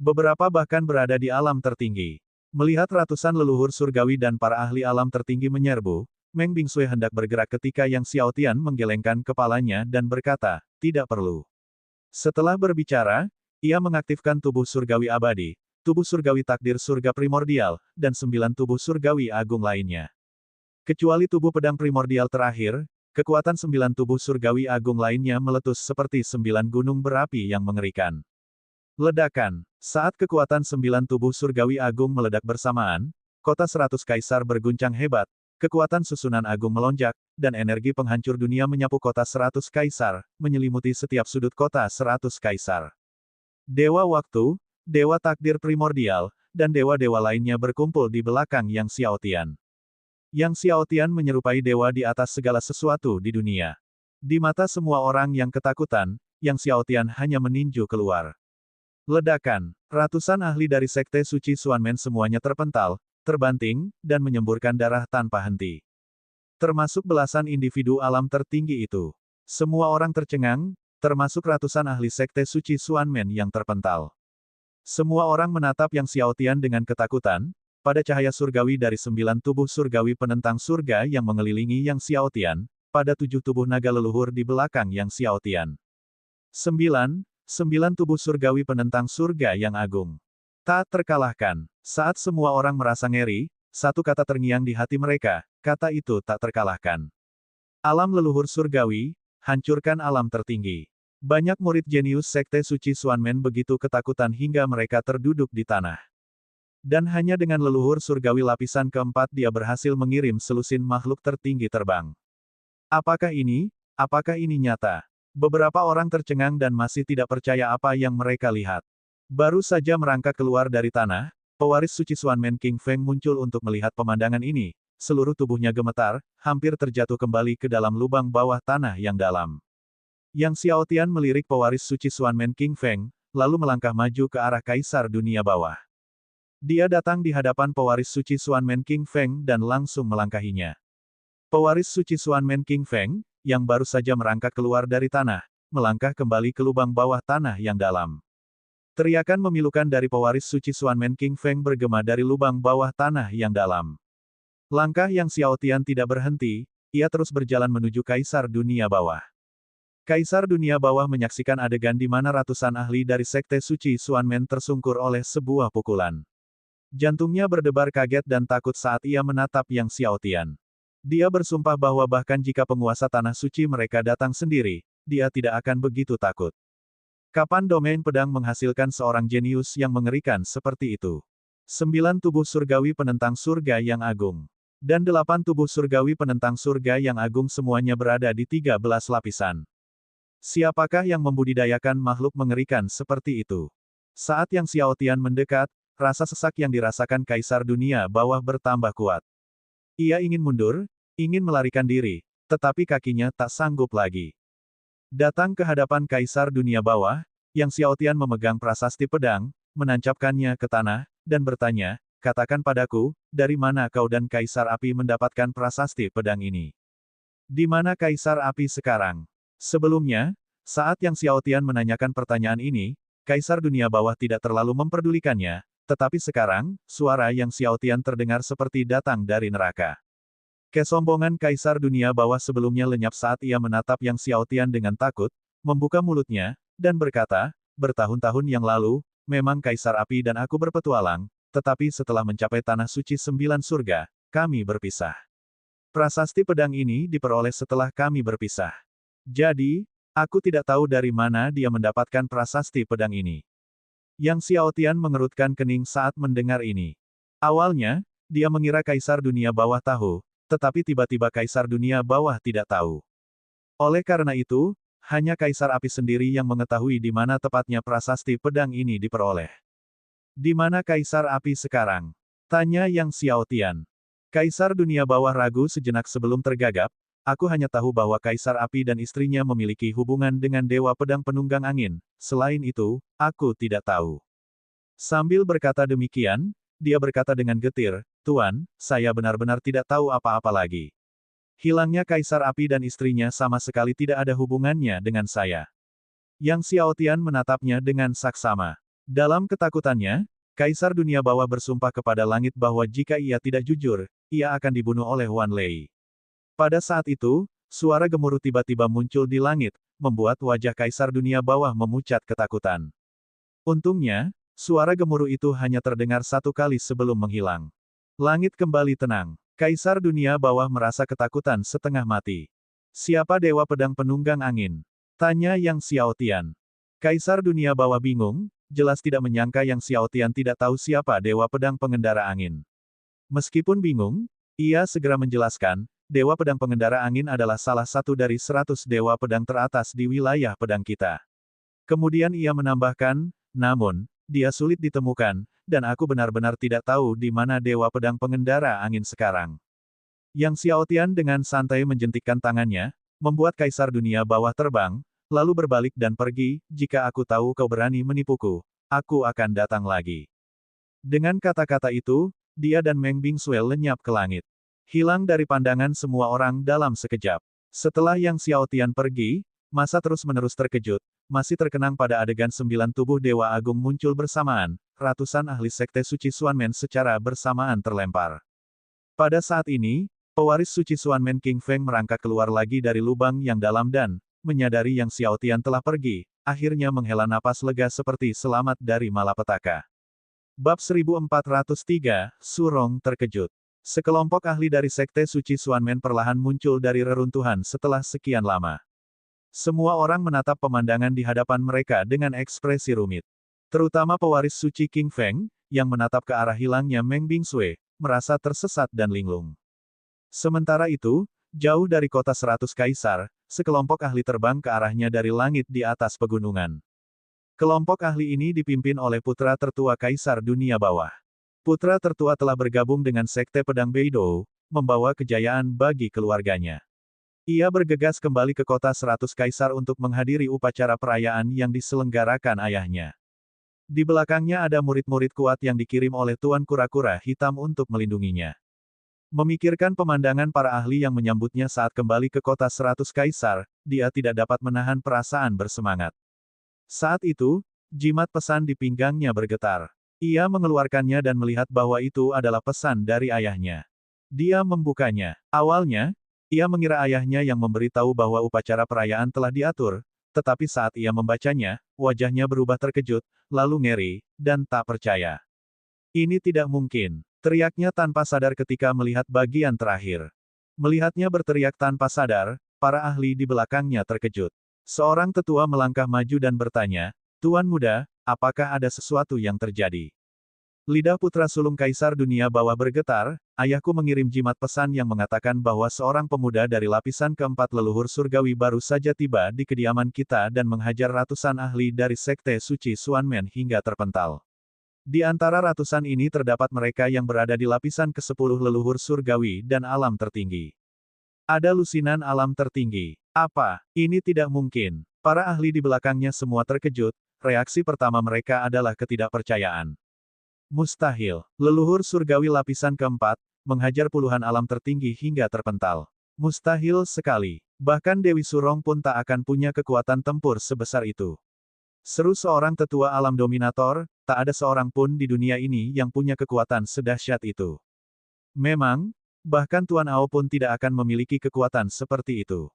Beberapa bahkan berada di alam tertinggi. Melihat ratusan leluhur surgawi dan para ahli alam tertinggi menyerbu, Meng Bingsui hendak bergerak ketika Yang Xiaotian menggelengkan kepalanya dan berkata, tidak perlu. Setelah berbicara, ia mengaktifkan tubuh surgawi abadi, tubuh surgawi takdir surga primordial, dan 9 tubuh surgawi agung lainnya. Kecuali tubuh pedang primordial terakhir, kekuatan 9 tubuh surgawi agung lainnya meletus seperti 9 gunung berapi yang mengerikan. Ledakan. Saat kekuatan 9 tubuh surgawi agung meledak bersamaan, kota 100 Kaisar berguncang hebat, kekuatan susunan agung melonjak, dan energi penghancur dunia menyapu kota 100 Kaisar, menyelimuti setiap sudut kota 100 Kaisar. Dewa Waktu, Dewa Takdir Primordial, dan dewa-dewa lainnya berkumpul di belakang Yang Xiaotian. Yang Xiao Tian menyerupai dewa di atas segala sesuatu di dunia. Di mata semua orang yang ketakutan, Yang Xiao Tian hanya meninju keluar. Ledakan. Ratusan ahli dari Sekte Suci Xuanmen semuanya terpental, terbanting, dan menyemburkan darah tanpa henti. Termasuk belasan individu alam tertinggi itu. Semua orang tercengang, termasuk ratusan ahli Sekte Suci Xuanmen yang terpental. Semua orang menatap Yang Xiao Tian dengan ketakutan, pada cahaya surgawi dari 9 tubuh surgawi penentang surga yang mengelilingi Yang Xiao Tian, pada 7 tubuh naga leluhur di belakang Yang Xiao Tian. 9 tubuh surgawi penentang surga yang agung. Tak terkalahkan. Saat semua orang merasa ngeri, satu kata terngiang di hati mereka, kata itu tak terkalahkan. Alam leluhur surgawi, hancurkan alam tertinggi. Banyak murid jenius Sekte Suci Xuanmen begitu ketakutan hingga mereka terduduk di tanah. Dan hanya dengan leluhur surgawi lapisan keempat dia berhasil mengirim selusin makhluk tertinggi terbang. Apakah ini nyata? Beberapa orang tercengang dan masih tidak percaya apa yang mereka lihat. Baru saja merangkak keluar dari tanah, pewaris suci Xuanmen King Feng muncul untuk melihat pemandangan ini. Seluruh tubuhnya gemetar, hampir terjatuh kembali ke dalam lubang bawah tanah yang dalam. Yang Xiao Tian melirik pewaris suci Xuanmen King Feng, lalu melangkah maju ke arah Kaisar Dunia Bawah. Dia datang di hadapan pewaris suci Xuanmen King Feng dan langsung melangkahinya. Pewaris suci Xuanmen King Feng, yang baru saja merangkak keluar dari tanah, melangkah kembali ke lubang bawah tanah yang dalam. Teriakan memilukan dari pewaris suci Xuanmen King Feng bergema dari lubang bawah tanah yang dalam. Langkah Yang Xiao Tian tidak berhenti, ia terus berjalan menuju Kaisar Dunia Bawah. Kaisar Dunia Bawah menyaksikan adegan di mana ratusan ahli dari Sekte Suci Xuanmen tersungkur oleh sebuah pukulan. Jantungnya berdebar kaget dan takut saat ia menatap Yang Xiao Tian. Dia bersumpah bahwa bahkan jika penguasa tanah suci mereka datang sendiri, dia tidak akan begitu takut. Kapan domain pedang menghasilkan seorang jenius yang mengerikan seperti itu? 9 tubuh surgawi penentang surga yang agung. Dan 8 tubuh surgawi penentang surga yang agung semuanya berada di 13 lapisan. Siapakah yang membudidayakan makhluk mengerikan seperti itu? Saat Yang Xiao Tian mendekat, rasa sesak yang dirasakan Kaisar Dunia Bawah bertambah kuat. Ia ingin mundur, ingin melarikan diri, tetapi kakinya tak sanggup lagi. Datang ke hadapan Kaisar Dunia Bawah, Yang Xiao Tian memegang prasasti pedang, menancapkannya ke tanah, dan bertanya, katakan padaku, dari mana kau dan Kaisar Api mendapatkan prasasti pedang ini? Di mana Kaisar Api sekarang? Sebelumnya, saat Yang Xiao Tian menanyakan pertanyaan ini, Kaisar Dunia Bawah tidak terlalu memperdulikannya, tetapi sekarang, suara Yang Xiao Tian terdengar seperti datang dari neraka. Kesombongan Kaisar Dunia Bawah sebelumnya lenyap saat ia menatap Yang Xiao Tian dengan takut, membuka mulutnya, dan berkata, bertahun-tahun yang lalu, memang Kaisar Api dan aku berpetualang, tetapi setelah mencapai Tanah Suci 9 Surga, kami berpisah. Prasasti pedang ini diperoleh setelah kami berpisah. Jadi, aku tidak tahu dari mana dia mendapatkan prasasti pedang ini. Yang Xiao Tian mengerutkan kening saat mendengar ini. Awalnya, dia mengira Kaisar Dunia Bawah tahu, tetapi tiba-tiba Kaisar Dunia Bawah tidak tahu. Oleh karena itu, hanya Kaisar Api sendiri yang mengetahui di mana tepatnya prasasti pedang ini diperoleh. Di mana Kaisar Api sekarang? Tanya Yang Xiao Tian. Kaisar Dunia Bawah ragu sejenak sebelum tergagap, aku hanya tahu bahwa Kaisar Api dan istrinya memiliki hubungan dengan Dewa Pedang Penunggang Angin, selain itu, aku tidak tahu. Sambil berkata demikian, dia berkata dengan getir, Tuan, saya benar-benar tidak tahu apa-apa lagi. Hilangnya Kaisar Api dan istrinya sama sekali tidak ada hubungannya dengan saya. Yang Xiao Tian menatapnya dengan saksama. Dalam ketakutannya, Kaisar Dunia Bawah bersumpah kepada langit bahwa jika ia tidak jujur, ia akan dibunuh oleh Wan Lei. Pada saat itu, suara gemuruh tiba-tiba muncul di langit, membuat wajah Kaisar Dunia Bawah memucat ketakutan. Untungnya, suara gemuruh itu hanya terdengar satu kali sebelum menghilang. Langit kembali tenang. Kaisar Dunia Bawah merasa ketakutan setengah mati. Siapa Dewa Pedang Penunggang Angin? Tanya Yang Xiao Tian. Kaisar Dunia Bawah bingung, jelas tidak menyangka Yang Xiao Tian tidak tahu siapa Dewa Pedang Pengendara Angin. Meskipun bingung, ia segera menjelaskan, Dewa Pedang Pengendara Angin adalah salah satu dari 100 Dewa Pedang teratas di wilayah pedang kita. Kemudian ia menambahkan, namun, dia sulit ditemukan, dan aku benar-benar tidak tahu di mana Dewa Pedang Pengendara Angin sekarang. Yang Xiao Tian dengan santai menjentikkan tangannya, membuat Kaisar Dunia Bawah terbang, lalu berbalik dan pergi, jika aku tahu kau berani menipuku, aku akan datang lagi. Dengan kata-kata itu, dia dan Meng Bingsue lenyap ke langit. Hilang dari pandangan semua orang dalam sekejap. Setelah Yang Xiao Tian pergi, masa terus-menerus terkejut, masih terkenang pada adegan 9 tubuh Dewa Agung muncul bersamaan, ratusan ahli sekte suci Xuanmen secara bersamaan terlempar. Pada saat ini, pewaris suci Xuanmen King Feng merangkak keluar lagi dari lubang yang dalam dan, menyadari Yang Xiao Tian telah pergi, akhirnya menghela napas lega seperti selamat dari malapetaka. Bab 1403, Surong terkejut. Sekelompok ahli dari Sekte Suci Xuanmen perlahan muncul dari reruntuhan setelah sekian lama. Semua orang menatap pemandangan di hadapan mereka dengan ekspresi rumit. Terutama pewaris suci King Feng, yang menatap ke arah hilangnya Meng Bingsue, merasa tersesat dan linglung. Sementara itu, jauh dari kota 100 Kaisar, sekelompok ahli terbang ke arahnya dari langit di atas pegunungan. Kelompok ahli ini dipimpin oleh putra tertua Kaisar Dunia Bawah. Putra tertua telah bergabung dengan Sekte Pedang Beidou, membawa kejayaan bagi keluarganya. Ia bergegas kembali ke kota 100 Kaisar untuk menghadiri upacara perayaan yang diselenggarakan ayahnya. Di belakangnya ada murid-murid kuat yang dikirim oleh Tuan Kura-Kura Hitam untuk melindunginya. Memikirkan pemandangan para ahli yang menyambutnya saat kembali ke kota 100 Kaisar, dia tidak dapat menahan perasaan bersemangat. Saat itu, jimat pesan di pinggangnya bergetar. Ia mengeluarkannya dan melihat bahwa itu adalah pesan dari ayahnya. Dia membukanya. Awalnya, ia mengira ayahnya yang memberitahu bahwa upacara perayaan telah diatur, tetapi saat ia membacanya, wajahnya berubah terkejut, lalu ngeri, dan tak percaya. Ini tidak mungkin, teriaknya tanpa sadar ketika melihat bagian terakhir. Melihatnya berteriak tanpa sadar, para ahli di belakangnya terkejut. Seorang tetua melangkah maju dan bertanya, "Tuan muda, apakah ada sesuatu yang terjadi?" Lidah putra sulung Kaisar Dunia Bawah bergetar, ayahku mengirim jimat pesan yang mengatakan bahwa seorang pemuda dari lapisan keempat leluhur surgawi baru saja tiba di kediaman kita dan menghajar ratusan ahli dari Sekte Suci Xuanmen hingga terpental. Di antara ratusan ini terdapat mereka yang berada di lapisan ke-10 leluhur surgawi dan alam tertinggi. Ada lusinan alam tertinggi. Apa? Ini tidak mungkin. Para ahli di belakangnya semua terkejut, reaksi pertama mereka adalah ketidakpercayaan. Mustahil. Leluhur surgawi lapisan keempat, menghajar puluhan alam tertinggi hingga terpental. Mustahil sekali. Bahkan Dewi Surong pun tak akan punya kekuatan tempur sebesar itu. Seru seorang tetua alam dominator, tak ada seorang pun di dunia ini yang punya kekuatan sedahsyat itu. Memang, bahkan Tuan Ao pun tidak akan memiliki kekuatan seperti itu.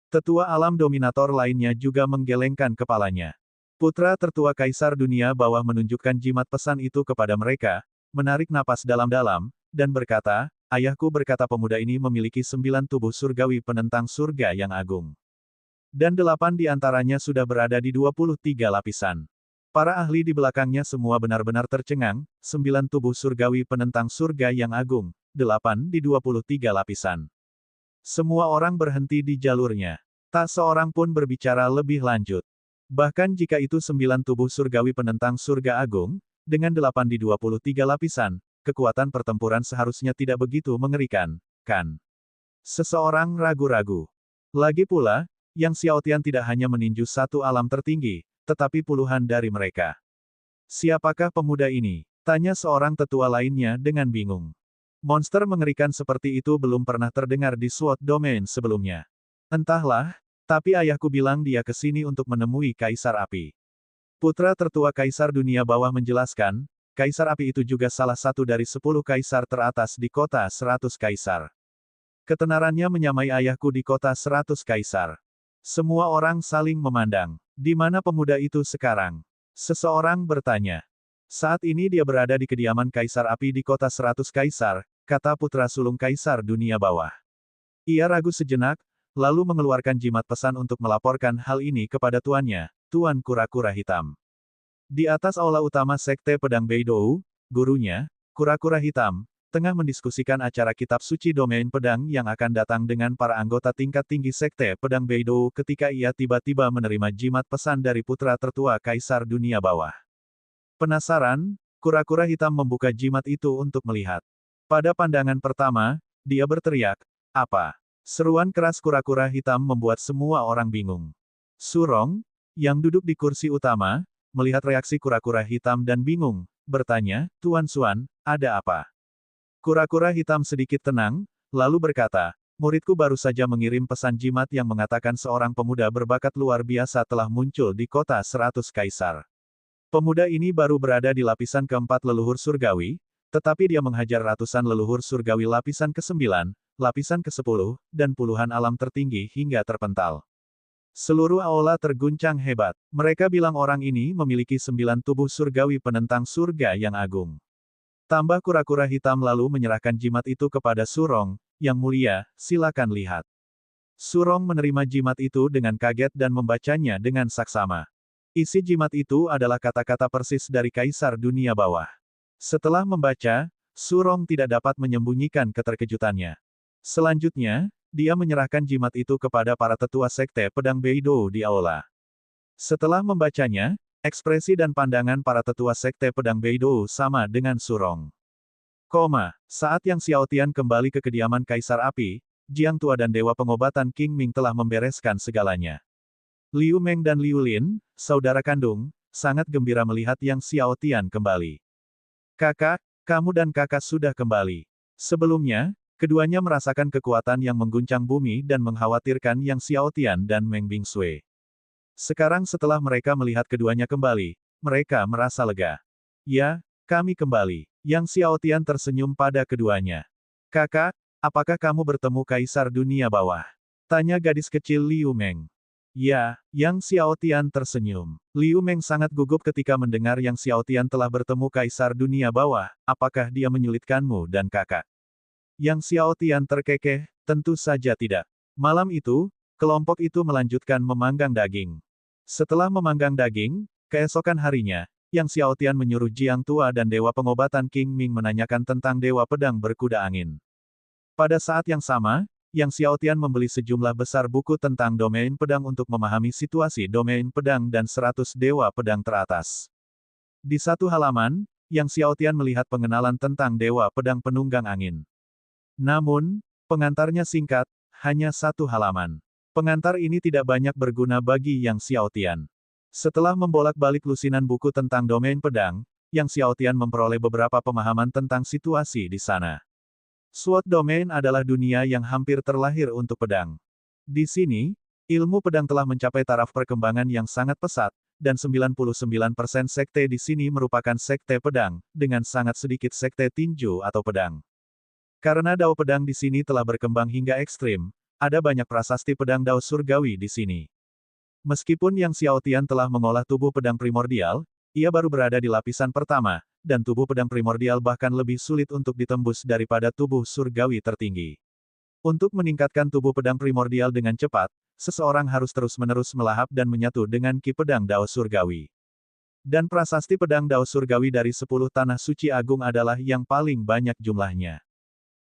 Tetua alam dominator lainnya juga menggelengkan kepalanya. Putra tertua Kaisar Dunia Bawah menunjukkan jimat pesan itu kepada mereka, menarik napas dalam-dalam, dan berkata, "Ayahku berkata pemuda ini memiliki 9 tubuh surgawi penentang surga yang agung. Dan 8 di antaranya sudah berada di 23 lapisan." Para ahli di belakangnya semua benar-benar tercengang, 9 tubuh surgawi penentang surga yang agung, 8 di 23 lapisan. Semua orang berhenti di jalurnya. Tak seorang pun berbicara lebih lanjut. Bahkan jika itu 9 tubuh surgawi penentang surga agung, dengan 8 di 23 lapisan, kekuatan pertempuran seharusnya tidak begitu mengerikan, kan? Seseorang ragu-ragu. Lagi pula, Yang Xiao Tian tidak hanya meninju satu alam tertinggi, tetapi puluhan dari mereka. Siapakah pemuda ini? Tanya seorang tetua lainnya dengan bingung. Monster mengerikan seperti itu belum pernah terdengar di Sword Domain sebelumnya. Entahlah, tapi ayahku bilang dia ke sini untuk menemui Kaisar Api. Putra tertua Kaisar Dunia Bawah menjelaskan, Kaisar Api itu juga salah satu dari 10 kaisar teratas di kota 100 Kaisar. Ketenarannya menyamai ayahku di kota 100 Kaisar. Semua orang saling memandang. Di mana pemuda itu sekarang? Seseorang bertanya. Saat ini dia berada di kediaman Kaisar Api di kota 100 Kaisar, kata putra sulung Kaisar Dunia Bawah. Ia ragu sejenak, lalu mengeluarkan jimat pesan untuk melaporkan hal ini kepada tuannya, Tuan Kura-Kura Hitam. Di atas aula utama Sekte Pedang Beidou, gurunya, Kura-Kura Hitam, tengah mendiskusikan acara kitab suci domain pedang yang akan datang dengan para anggota tingkat tinggi Sekte Pedang Beidou ketika ia tiba-tiba menerima jimat pesan dari putra tertua Kaisar Dunia Bawah. Penasaran, Kura-Kura Hitam membuka jimat itu untuk melihat. Pada pandangan pertama, dia berteriak. Apa? Seruan keras kura-kura hitam membuat semua orang bingung. Surong, yang duduk di kursi utama, melihat reaksi kura-kura hitam dan bingung, bertanya, Tuan Xuan, ada apa? Kura-kura hitam sedikit tenang, lalu berkata, muridku baru saja mengirim pesan jimat yang mengatakan seorang pemuda berbakat luar biasa telah muncul di kota 100 Kaisar. Pemuda ini baru berada di lapisan keempat leluhur surgawi, tetapi dia menghajar ratusan leluhur surgawi lapisan ke-9, lapisan ke-10, dan puluhan alam tertinggi hingga terpental. Seluruh aula terguncang hebat. Mereka bilang orang ini memiliki 9 tubuh surgawi penentang surga yang agung. Tambah kura-kura hitam lalu menyerahkan jimat itu kepada Surong, yang mulia, silakan lihat. Surong menerima jimat itu dengan kaget dan membacanya dengan saksama. Isi jimat itu adalah kata-kata persis dari Kaisar Dunia Bawah. Setelah membaca, Surong tidak dapat menyembunyikan keterkejutannya. Selanjutnya, dia menyerahkan jimat itu kepada para tetua sekte pedang Beidou di aula. Setelah membacanya, ekspresi dan pandangan para tetua sekte pedang Beidou sama dengan Surong. Saat Yang Xiaotian kembali ke kediaman Kaisar Api, Jiang Tua dan Dewa Pengobatan King Ming telah membereskan segalanya. Liu Meng dan Liu Lin, saudara kandung, sangat gembira melihat Yang Xiaotian kembali. Kakak, kamu dan kakak sudah kembali. Sebelumnya, keduanya merasakan kekuatan yang mengguncang bumi dan mengkhawatirkan Yang Xiaotian dan Meng Bingsui. Sekarang setelah mereka melihat keduanya kembali, mereka merasa lega. Ya, kami kembali. Yang Xiaotian tersenyum pada keduanya. Kakak, apakah kamu bertemu Kaisar Dunia Bawah? Tanya gadis kecil Liu Meng. Ya, Yang Xiaotian tersenyum. Liu Meng sangat gugup ketika mendengar Yang Xiaotian telah bertemu Kaisar Dunia Bawah, apakah dia menyulitkanmu dan kakak? Yang Xiaotian terkekeh, tentu saja tidak. Malam itu, kelompok itu melanjutkan memanggang daging. Setelah memanggang daging, keesokan harinya, Yang Xiaotian menyuruh Jiang Tua dan Dewa Pengobatan King Ming menanyakan tentang Dewa Pedang Berkuda Angin. Pada saat yang sama, Yang Xiaotian membeli sejumlah besar buku tentang domain pedang untuk memahami situasi domain pedang dan 100 dewa pedang teratas. Di satu halaman, Yang Xiaotian melihat pengenalan tentang dewa pedang penunggang angin. Namun, pengantarnya singkat, hanya satu halaman. Pengantar ini tidak banyak berguna bagi Yang Xiaotian. Setelah membolak-balik lusinan buku tentang domain pedang, Yang Xiaotian memperoleh beberapa pemahaman tentang situasi di sana. Sword Domain adalah dunia yang hampir terlahir untuk pedang. Di sini, ilmu pedang telah mencapai taraf perkembangan yang sangat pesat, dan 99% sekte di sini merupakan sekte pedang, dengan sangat sedikit sekte tinju atau pedang. Karena dao pedang di sini telah berkembang hingga ekstrim, ada banyak prasasti pedang dao surgawi di sini. Meskipun Yang Xiaotian telah mengolah tubuh pedang primordial, ia baru berada di lapisan pertama, dan tubuh pedang primordial bahkan lebih sulit untuk ditembus daripada tubuh surgawi tertinggi. Untuk meningkatkan tubuh pedang primordial dengan cepat, seseorang harus terus-menerus melahap dan menyatu dengan ki pedang dao surgawi. Dan prasasti pedang dao surgawi dari 10 tanah suci agung adalah yang paling banyak jumlahnya.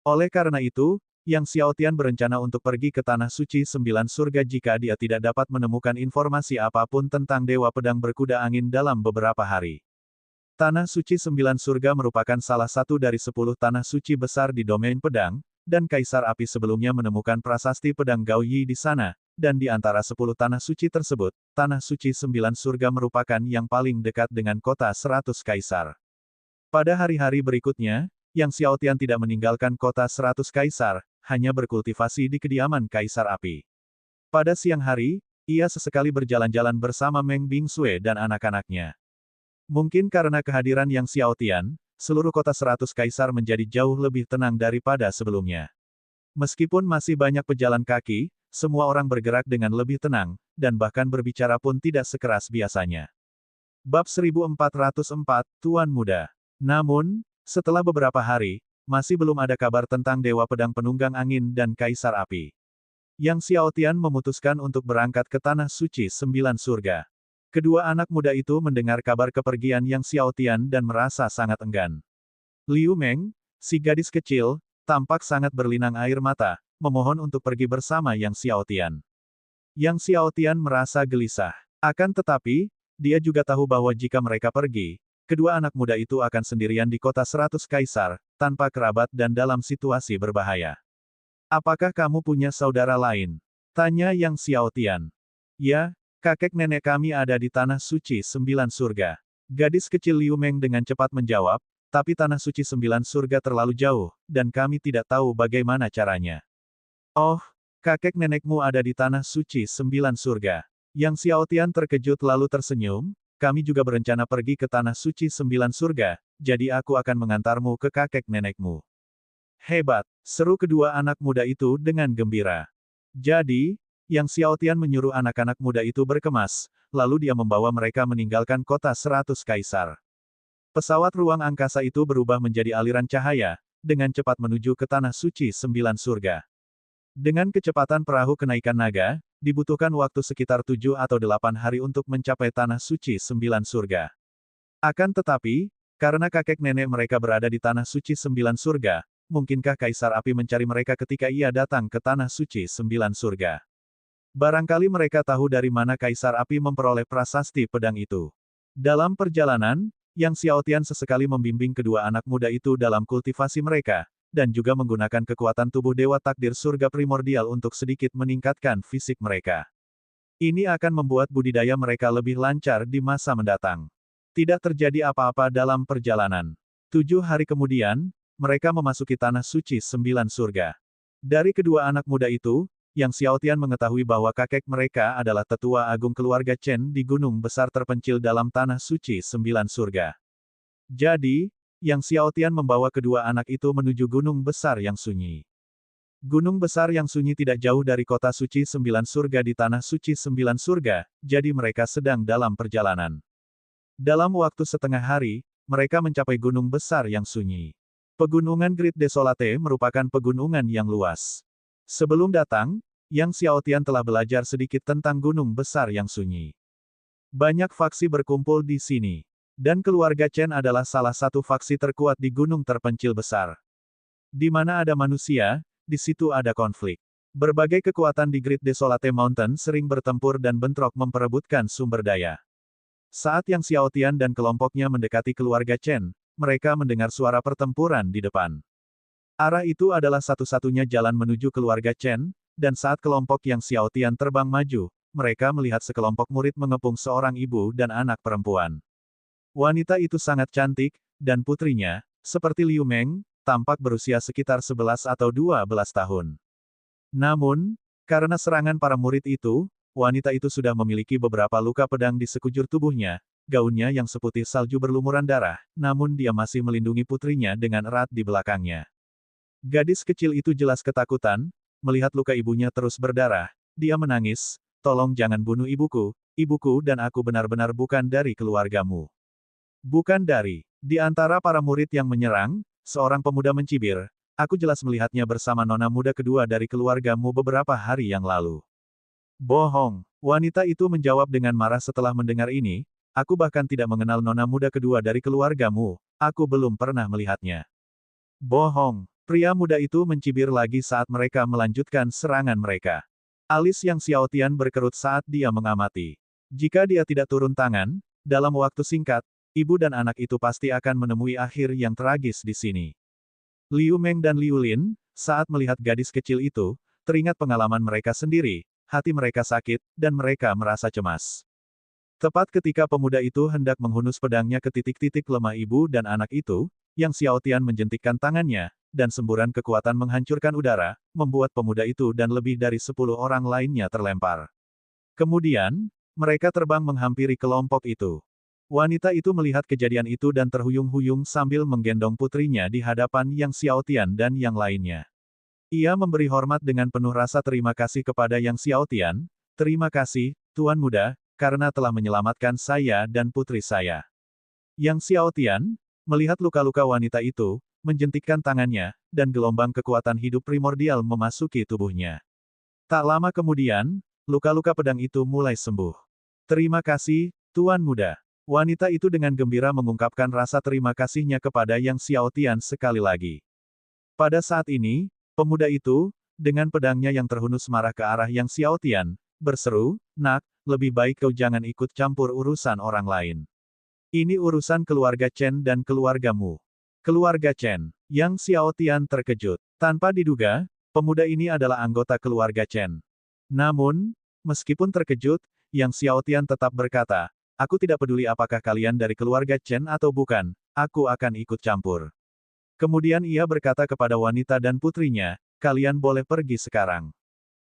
Oleh karena itu, Yang Xiaotian berencana untuk pergi ke Tanah Suci 9 Surga jika dia tidak dapat menemukan informasi apapun tentang Dewa Pedang Berkuda Angin dalam beberapa hari. Tanah Suci 9 Surga merupakan salah satu dari 10 Tanah Suci besar di domain pedang, dan Kaisar Api sebelumnya menemukan prasasti pedang Gao Yi di sana, dan di antara 10 Tanah Suci tersebut, Tanah Suci 9 Surga merupakan yang paling dekat dengan kota 100 Kaisar. Pada hari-hari berikutnya, Yang Xiaotian tidak meninggalkan kota 100 Kaisar, hanya berkultivasi di kediaman Kaisar Api. Pada siang hari, ia sesekali berjalan-jalan bersama Meng Bingsui dan anak-anaknya. Mungkin karena kehadiran Yang Xiaotian, seluruh kota 100 Kaisar menjadi jauh lebih tenang daripada sebelumnya. Meskipun masih banyak pejalan kaki, semua orang bergerak dengan lebih tenang, dan bahkan berbicara pun tidak sekeras biasanya. Bab 1404, Tuan Muda. Namun, setelah beberapa hari, masih belum ada kabar tentang Dewa Pedang Penunggang Angin dan Kaisar Api. Yang Xiaotian memutuskan untuk berangkat ke Tanah Suci 9 Surga. Kedua anak muda itu mendengar kabar kepergian Yang Xiaotian dan merasa sangat enggan. Liu Meng, si gadis kecil, tampak sangat berlinang air mata, memohon untuk pergi bersama Yang Xiaotian. Yang Xiaotian merasa gelisah. Akan tetapi, dia juga tahu bahwa jika mereka pergi, kedua anak muda itu akan sendirian di kota 100 Kaisar, tanpa kerabat dan dalam situasi berbahaya. Apakah kamu punya saudara lain? Tanya Yang Xiaotian. Ya, kakek nenek kami ada di Tanah Suci Sembilan Surga. Gadis kecil Liu Meng dengan cepat menjawab, tapi Tanah Suci Sembilan Surga terlalu jauh, dan kami tidak tahu bagaimana caranya. Oh, kakek nenekmu ada di Tanah Suci Sembilan Surga. Yang Xiaotian terkejut lalu tersenyum, kami juga berencana pergi ke Tanah Suci Sembilan Surga, jadi aku akan mengantarmu ke kakek nenekmu. Hebat, seru kedua anak muda itu dengan gembira. Jadi, Yang Xiaotian menyuruh anak-anak muda itu berkemas, lalu dia membawa mereka meninggalkan kota 100 kaisar. Pesawat ruang angkasa itu berubah menjadi aliran cahaya, dengan cepat menuju ke Tanah Suci Sembilan Surga. Dengan kecepatan perahu kenaikan naga, dibutuhkan waktu sekitar 7 atau 8 hari untuk mencapai Tanah Suci Sembilan Surga. Akan tetapi, karena kakek nenek mereka berada di Tanah Suci Sembilan Surga, mungkinkah Kaisar Api mencari mereka ketika ia datang ke Tanah Suci Sembilan Surga? Barangkali mereka tahu dari mana Kaisar Api memperoleh prasasti pedang itu. Dalam perjalanan, Yang Xiaotian sesekali membimbing kedua anak muda itu dalam kultivasi mereka, dan juga menggunakan kekuatan tubuh Dewa Takdir Surga Primordial untuk sedikit meningkatkan fisik mereka. Ini akan membuat budidaya mereka lebih lancar di masa mendatang. Tidak terjadi apa-apa dalam perjalanan. 7 hari kemudian, mereka memasuki Tanah Suci Sembilan Surga. Dari kedua anak muda itu, Yang Xiaotian mengetahui bahwa kakek mereka adalah tetua agung keluarga Chen di gunung besar terpencil dalam Tanah Suci Sembilan Surga. Jadi, Yang Xiaotian membawa kedua anak itu menuju gunung besar yang sunyi. Gunung besar yang sunyi tidak jauh dari kota suci Sembilan Surga di Tanah Suci Sembilan Surga, jadi mereka sedang dalam perjalanan. Dalam waktu setengah hari, mereka mencapai gunung besar yang sunyi. Pegunungan Great Desolate merupakan pegunungan yang luas. Sebelum datang, Yang Xiaotian telah belajar sedikit tentang gunung besar yang sunyi. Banyak faksi berkumpul di sini. Dan keluarga Chen adalah salah satu faksi terkuat di gunung terpencil besar. Di mana ada manusia, di situ ada konflik. Berbagai kekuatan di Great Desolate Mountain sering bertempur dan bentrok memperebutkan sumber daya. Saat Yang Xiaotian dan kelompoknya mendekati keluarga Chen, mereka mendengar suara pertempuran di depan. Arah itu adalah satu-satunya jalan menuju keluarga Chen, dan saat kelompok Yang Xiaotian terbang maju, mereka melihat sekelompok murid mengepung seorang ibu dan anak perempuan. Wanita itu sangat cantik, dan putrinya, seperti Liu Meng, tampak berusia sekitar 11 atau 12 tahun. Namun, karena serangan para murid itu, wanita itu sudah memiliki beberapa luka pedang di sekujur tubuhnya, gaunnya yang seputih salju berlumuran darah, namun dia masih melindungi putrinya dengan erat di belakangnya. Gadis kecil itu jelas ketakutan, melihat luka ibunya terus berdarah, dia menangis, tolong jangan bunuh ibuku, ibuku dan aku benar-benar bukan dari keluargamu. Bukan dari. Di antara para murid yang menyerang, seorang pemuda mencibir, aku jelas melihatnya bersama nona muda kedua dari keluargamu beberapa hari yang lalu. Bohong. Wanita itu menjawab dengan marah setelah mendengar ini, aku bahkan tidak mengenal nona muda kedua dari keluargamu, aku belum pernah melihatnya. Bohong. Pria muda itu mencibir lagi saat mereka melanjutkan serangan mereka. Alis Yang Xiaotian berkerut saat dia mengamati. Jika dia tidak turun tangan, dalam waktu singkat, ibu dan anak itu pasti akan menemui akhir yang tragis di sini. Liu Meng dan Liu Lin, saat melihat gadis kecil itu, teringat pengalaman mereka sendiri, hati mereka sakit, dan mereka merasa cemas. Tepat ketika pemuda itu hendak menghunus pedangnya ke titik-titik lemah ibu dan anak itu, Yang Xiaotian menjentikkan tangannya, dan semburan kekuatan menghancurkan udara, membuat pemuda itu dan lebih dari 10 orang lainnya terlempar. Kemudian, mereka terbang menghampiri kelompok itu. Wanita itu melihat kejadian itu dan terhuyung-huyung sambil menggendong putrinya di hadapan Yang Xiaotian dan yang lainnya. Ia memberi hormat dengan penuh rasa terima kasih kepada Yang Xiaotian, terima kasih, Tuan Muda, karena telah menyelamatkan saya dan putri saya. Yang Xiaotian, melihat luka-luka wanita itu, menjentikkan tangannya, dan gelombang kekuatan hidup primordial memasuki tubuhnya. Tak lama kemudian, luka-luka pedang itu mulai sembuh. Terima kasih, Tuan Muda. Wanita itu dengan gembira mengungkapkan rasa terima kasihnya kepada Yang Xiaotian sekali lagi. Pada saat ini, pemuda itu, dengan pedangnya yang terhunus marah ke arah Yang Xiaotian, berseru, "Nak, lebih baik kau jangan ikut campur urusan orang lain. Ini urusan keluarga Chen dan keluargamu." Keluarga Chen. Yang Xiaotian terkejut. Tanpa diduga, Pemuda ini adalah anggota keluarga Chen. Namun, meskipun terkejut, Yang Xiaotian tetap berkata, aku tidak peduli apakah kalian dari keluarga Chen atau bukan, aku akan ikut campur. Kemudian ia berkata kepada wanita dan putrinya, kalian boleh pergi sekarang.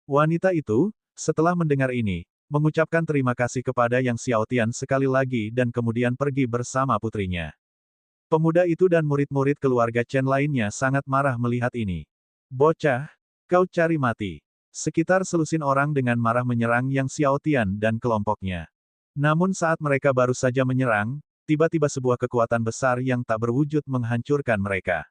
Wanita itu, setelah mendengar ini, mengucapkan terima kasih kepada Yang Xiaotian sekali lagi dan kemudian pergi bersama putrinya. Pemuda itu dan murid-murid keluarga Chen lainnya sangat marah melihat ini. Bocah, kau cari mati. Sekitar selusin orang dengan marah menyerang Yang Xiaotian dan kelompoknya. Namun saat mereka baru saja menyerang, tiba-tiba sebuah kekuatan besar yang tak berwujud menghancurkan mereka.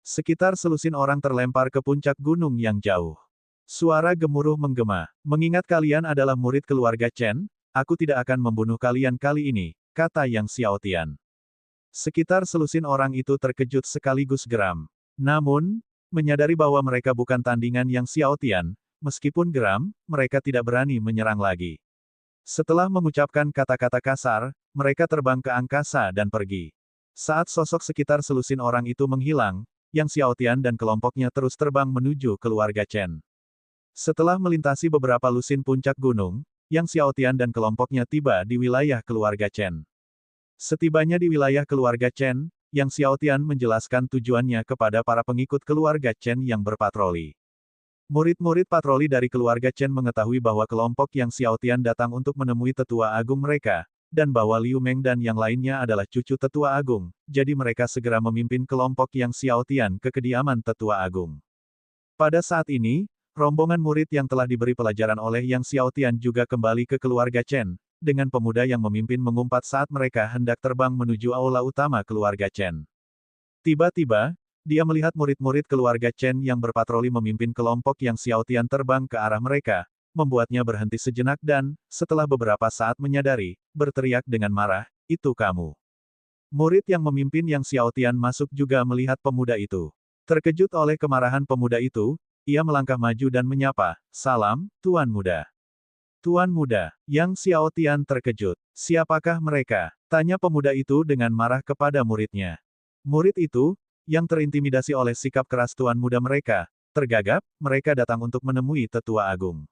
Sekitar selusin orang terlempar ke puncak gunung yang jauh. Suara gemuruh menggema. Mengingat kalian adalah murid keluarga Chen, aku tidak akan membunuh kalian kali ini, kata Yang Xiaotian. Sekitar selusin orang itu terkejut sekaligus geram. Namun, menyadari bahwa mereka bukan tandingan Yang Xiaotian, meskipun geram, mereka tidak berani menyerang lagi. Setelah mengucapkan kata-kata kasar, mereka terbang ke angkasa dan pergi. Saat sosok sekitar selusin orang itu menghilang, Yang Xiaotian dan kelompoknya terus terbang menuju keluarga Chen. Setelah melintasi beberapa lusin puncak gunung, Yang Xiaotian dan kelompoknya tiba di wilayah keluarga Chen. Setibanya di wilayah keluarga Chen, Yang Xiaotian menjelaskan tujuannya kepada para pengikut keluarga Chen yang berpatroli. Murid-murid patroli dari keluarga Chen mengetahui bahwa kelompok Yang Xiaotian datang untuk menemui tetua agung mereka, dan bahwa Liu Meng dan yang lainnya adalah cucu tetua agung, jadi mereka segera memimpin kelompok Yang Xiaotian ke kediaman tetua agung. Pada saat ini, rombongan murid yang telah diberi pelajaran oleh Yang Xiaotian juga kembali ke keluarga Chen, dengan pemuda yang memimpin mengumpat saat mereka hendak terbang menuju aula utama keluarga Chen. Tiba-tiba, dia melihat murid-murid keluarga Chen yang berpatroli memimpin kelompok Yang Xiaotian terbang ke arah mereka, membuatnya berhenti sejenak dan, setelah beberapa saat menyadari, berteriak dengan marah, itu kamu. Murid yang memimpin Yang Xiaotian masuk juga melihat pemuda itu. Terkejut oleh kemarahan pemuda itu, ia melangkah maju dan menyapa, salam, Tuan Muda. Tuan Muda, Yang Xiaotian terkejut. Siapakah mereka? Tanya pemuda itu dengan marah kepada muridnya. Murid itu, yang terintimidasi oleh sikap keras Tuan Muda mereka, tergagap, mereka datang untuk menemui tetua agung.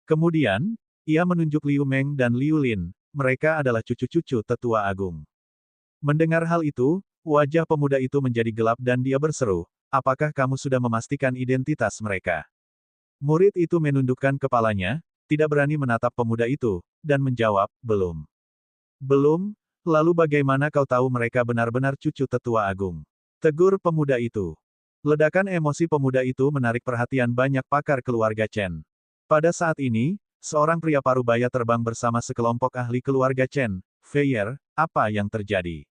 Kemudian, ia menunjuk Liu Meng dan Liu Lin, mereka adalah cucu-cucu tetua agung. Mendengar hal itu, wajah pemuda itu menjadi gelap dan dia berseru, apakah kamu sudah memastikan identitas mereka? Murid itu menundukkan kepalanya, tidak berani menatap pemuda itu, dan menjawab, belum. Belum? Lalu bagaimana kau tahu mereka benar-benar cucu tetua agung? Tegur pemuda itu. Ledakan emosi pemuda itu menarik perhatian banyak pakar keluarga Chen. Pada saat ini, seorang pria parubaya terbang bersama sekelompok ahli keluarga Chen. Feier, apa yang terjadi?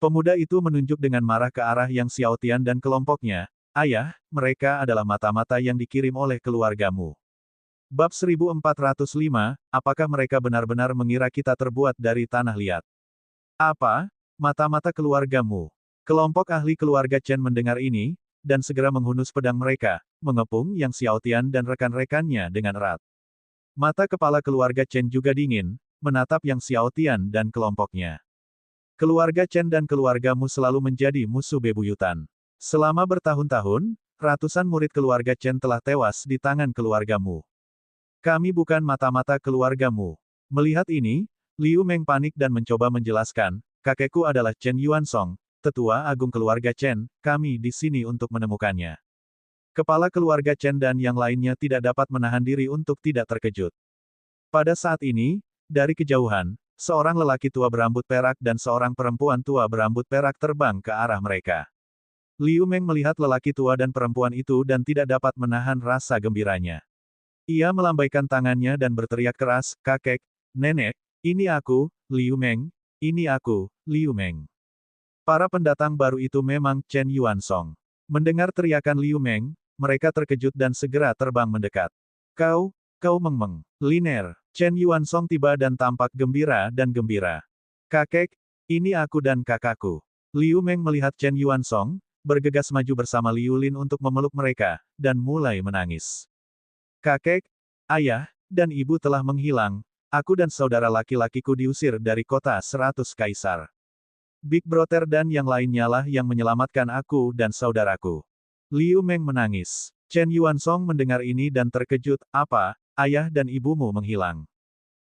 Pemuda itu menunjuk dengan marah ke arah Yang Xiaotian dan kelompoknya. Ayah, mereka adalah mata-mata yang dikirim oleh keluargamu. Bab 1405, apakah mereka benar-benar mengira kita terbuat dari tanah liat? Apa? Mata-mata keluargamu? Kelompok ahli keluarga Chen mendengar ini, dan segera menghunus pedang mereka, mengepung Yang Xiaotian dan rekan-rekannya dengan erat. Mata kepala keluarga Chen juga dingin, menatap Yang Xiaotian dan kelompoknya. Keluarga Chen dan keluargamu selalu menjadi musuh bebuyutan. Selama bertahun-tahun, ratusan murid keluarga Chen telah tewas di tangan keluargamu. Kami bukan mata-mata keluargamu. Melihat ini, Liu Meng panik dan mencoba menjelaskan, kakekku adalah Chen Yuansong, tetua agung keluarga Chen, kami di sini untuk menemukannya. Kepala keluarga Chen dan yang lainnya tidak dapat menahan diri untuk tidak terkejut. Pada saat ini, dari kejauhan, seorang lelaki tua berambut perak dan seorang perempuan tua berambut perak terbang ke arah mereka. Liu Meng melihat lelaki tua dan perempuan itu dan tidak dapat menahan rasa gembiranya. Ia melambaikan tangannya dan berteriak keras, kakek, nenek, ini aku, Liu Meng, ini aku, Liu Meng. Para pendatang baru itu memang Chen Yuansong. Mendengar teriakan Liu Meng, mereka terkejut dan segera terbang mendekat. Kau Meng, Liner. Chen Yuansong tiba dan tampak gembira dan gembira. Kakek, ini aku dan kakakku. Liu Meng melihat Chen Yuansong, bergegas maju bersama Liu Lin untuk memeluk mereka, dan mulai menangis. Kakek, ayah, dan ibu telah menghilang, aku dan saudara laki-lakiku diusir dari kota 100 Kaisar. Big Brother dan yang lainnya lah yang menyelamatkan aku dan saudaraku. Liu Meng menangis. Chen Yuansong mendengar ini dan terkejut, apa, ayah dan ibumu menghilang?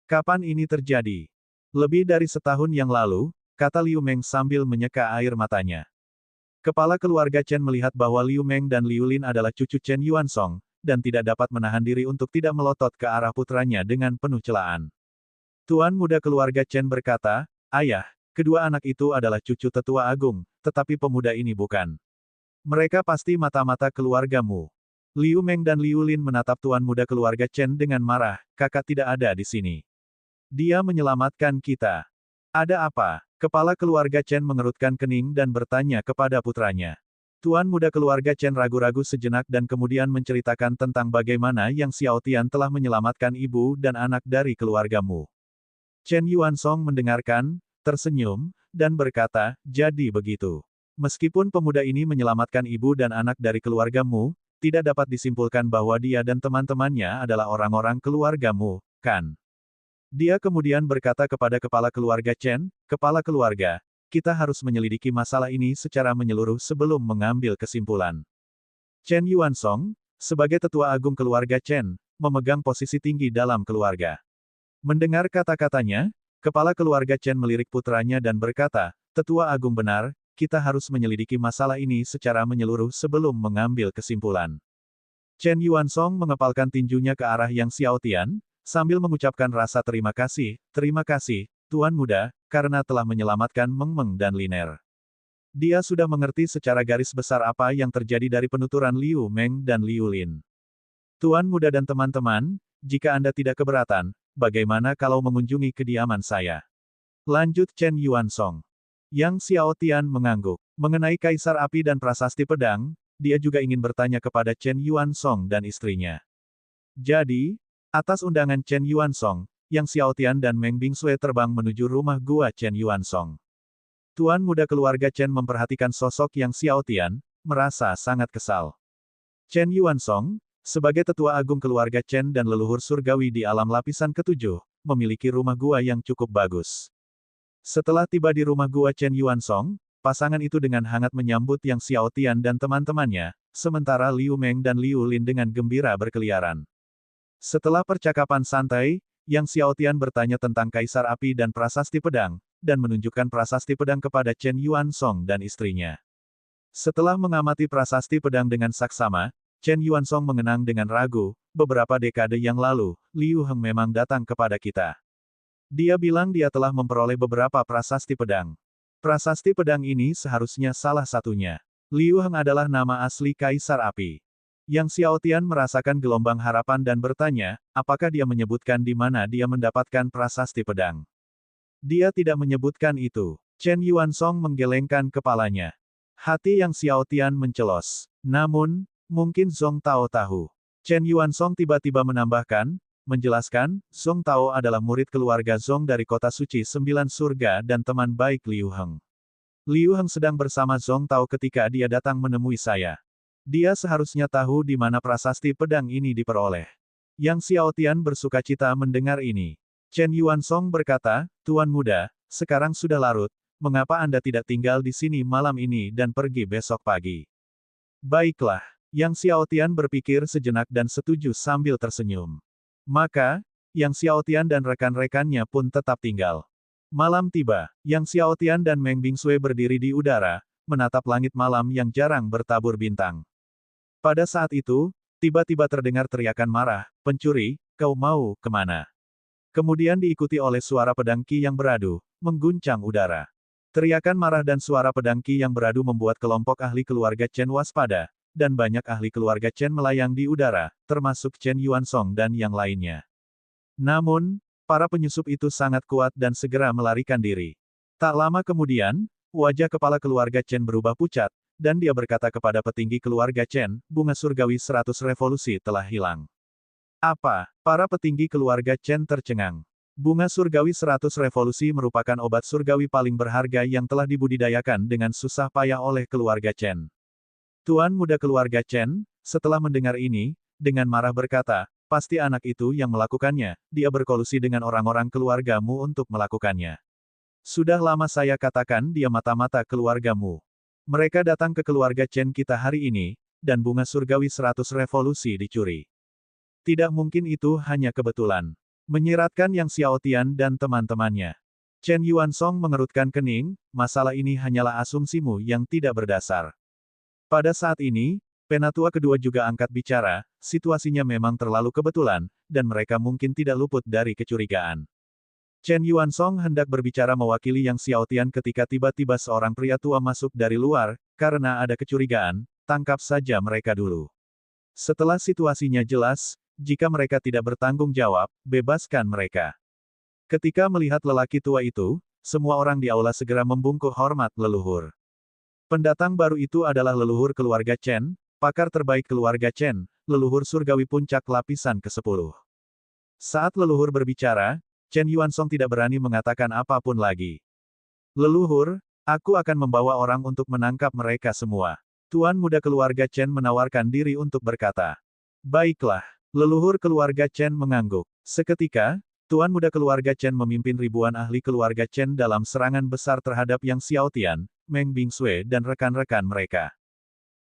Kapan ini terjadi? Lebih dari setahun yang lalu, kata Liu Meng sambil menyeka air matanya. Kepala keluarga Chen melihat bahwa Liu Meng dan Liu Lin adalah cucu Chen Yuansong, dan tidak dapat menahan diri untuk tidak melotot ke arah putranya dengan penuh celaan. Tuan muda keluarga Chen berkata, ayah, kedua anak itu adalah cucu tetua agung, tetapi pemuda ini bukan. Mereka pasti mata-mata keluargamu. Liu Meng dan Liu Lin menatap tuan muda keluarga Chen dengan marah, kakak tidak ada di sini. Dia menyelamatkan kita. Ada apa? Kepala keluarga Chen mengerutkan kening dan bertanya kepada putranya. Tuan muda keluarga Chen ragu-ragu sejenak dan kemudian menceritakan tentang bagaimana Yang Xiao Tian telah menyelamatkan ibu dan anak dari keluargamu. Chen Yuansong mendengarkan, tersenyum, dan berkata, jadi begitu. Meskipun pemuda ini menyelamatkan ibu dan anak dari keluargamu, tidak dapat disimpulkan bahwa dia dan teman-temannya adalah orang-orang keluargamu, kan? Dia kemudian berkata kepada kepala keluarga Chen, kepala keluarga, kita harus menyelidiki masalah ini secara menyeluruh sebelum mengambil kesimpulan. Chen Yuansong, sebagai tetua agung keluarga Chen, memegang posisi tinggi dalam keluarga. Mendengar kata-katanya, kepala keluarga Chen melirik putranya dan berkata, tetua agung benar, kita harus menyelidiki masalah ini secara menyeluruh sebelum mengambil kesimpulan. Chen Yuansong mengepalkan tinjunya ke arah Yang Xiao Tian, sambil mengucapkan rasa terima kasih, Tuan Muda, karena telah menyelamatkan Meng Meng dan Liner. Dia sudah mengerti secara garis besar apa yang terjadi dari penuturan Liu Meng dan Liu Lin. Tuan Muda dan teman-teman, jika Anda tidak keberatan, bagaimana kalau mengunjungi kediaman saya? Lanjut Chen Yuansong. Yang Xiao Tian mengangguk. Mengenai Kaisar Api dan Prasasti Pedang, dia juga ingin bertanya kepada Chen Yuansong dan istrinya. Jadi, atas undangan Chen Yuansong, Yang Xiao Tian dan Meng Bingsui terbang menuju rumah gua Chen Yuansong. Tuan muda keluarga Chen memperhatikan sosok Yang Xiao Tian, merasa sangat kesal. Chen Yuansong, sebagai tetua agung keluarga Chen dan leluhur surgawi di alam lapisan ketujuh, memiliki rumah gua yang cukup bagus. Setelah tiba di rumah gua Chen Yuansong, pasangan itu dengan hangat menyambut Yang Xiao Tian dan teman-temannya, sementara Liu Meng dan Liu Lin dengan gembira berkeliaran. Setelah percakapan santai, Yang Xiao Tian bertanya tentang Kaisar Api dan Prasasti Pedang, dan menunjukkan prasasti pedang kepada Chen Yuansong dan istrinya. Setelah mengamati prasasti pedang dengan saksama, Chen Yuansong mengenang dengan ragu, beberapa dekade yang lalu, Liu Heng memang datang kepada kita. Dia bilang dia telah memperoleh beberapa prasasti pedang. Prasasti pedang ini seharusnya salah satunya. Liu Heng adalah nama asli Kaisar Api. Yang Xiao Tian merasakan gelombang harapan dan bertanya, apakah dia menyebutkan di mana dia mendapatkan prasasti pedang. Dia tidak menyebutkan itu. Chen Yuansong menggelengkan kepalanya. Hati Yang Xiao Tian mencelos. Namun, mungkin Zhong Tao tahu. Chen Yuansong tiba-tiba menjelaskan, Zhong Tao adalah murid keluarga Zhong dari kota suci Sembilan Surga dan teman baik Liu Heng. Liu Heng sedang bersama Zhong Tao ketika dia datang menemui saya. Dia seharusnya tahu di mana prasasti pedang ini diperoleh. Yang Xiao Tian bersukacita mendengar ini. Chen Yuansong berkata, Tuan Muda, sekarang sudah larut, mengapa Anda tidak tinggal di sini malam ini dan pergi besok pagi? Baiklah. Yang Xiao Tian berpikir sejenak dan setuju sambil tersenyum. Maka, Yang Xiao Tian dan rekan-rekannya pun tetap tinggal. Malam tiba, Yang Xiao Tian dan Meng Bingsui berdiri di udara, menatap langit malam yang jarang bertabur bintang. Pada saat itu, tiba-tiba terdengar teriakan marah, pencuri, kau mau kemana? Kemudian diikuti oleh suara pedang Qi yang beradu, mengguncang udara. Teriakan marah dan suara pedang Qi yang beradu membuat kelompok ahli keluarga Chen waspada, dan banyak ahli keluarga Chen melayang di udara, termasuk Chen Yuansong dan yang lainnya. Namun, para penyusup itu sangat kuat dan segera melarikan diri. Tak lama kemudian, wajah kepala keluarga Chen berubah pucat, dan dia berkata kepada petinggi keluarga Chen, bunga surgawi 100 revolusi telah hilang. Apa? Para petinggi keluarga Chen tercengang. Bunga surgawi 100 revolusi merupakan obat surgawi paling berharga yang telah dibudidayakan dengan susah payah oleh keluarga Chen. Tuan muda keluarga Chen, setelah mendengar ini, dengan marah berkata, pasti anak itu yang melakukannya, dia berkolusi dengan orang-orang keluargamu untuk melakukannya. Sudah lama saya katakan dia mata-mata keluargamu. Mereka datang ke keluarga Chen kita hari ini, dan bunga surgawi 100 revolusi dicuri. Tidak mungkin itu hanya kebetulan. Menyiratkan Yang Xiaotian dan teman-temannya. Chen Yuansong mengerutkan kening, masalah ini hanyalah asumsimu yang tidak berdasar. Pada saat ini, penatua kedua juga angkat bicara, situasinya memang terlalu kebetulan, dan mereka mungkin tidak luput dari kecurigaan. Chen Yuansong hendak berbicara mewakili Yang Xiaotian ketika tiba-tiba seorang pria tua masuk dari luar, karena ada kecurigaan, tangkap saja mereka dulu. Setelah situasinya jelas, jika mereka tidak bertanggung jawab, bebaskan mereka. Ketika melihat lelaki tua itu, semua orang di aula segera membungkuk hormat leluhur. Pendatang baru itu adalah leluhur keluarga Chen, pakar terbaik keluarga Chen, leluhur surgawi puncak lapisan ke-10. Saat leluhur berbicara, Chen Yuansong tidak berani mengatakan apapun lagi. Leluhur, aku akan membawa orang untuk menangkap mereka semua. Tuan muda keluarga Chen menawarkan diri untuk berkata. Baiklah. Leluhur keluarga Chen mengangguk. Seketika, Tuan muda keluarga Chen memimpin ribuan ahli keluarga Chen dalam serangan besar terhadap Yang Xiaotian, Meng Bingsui dan rekan-rekan mereka.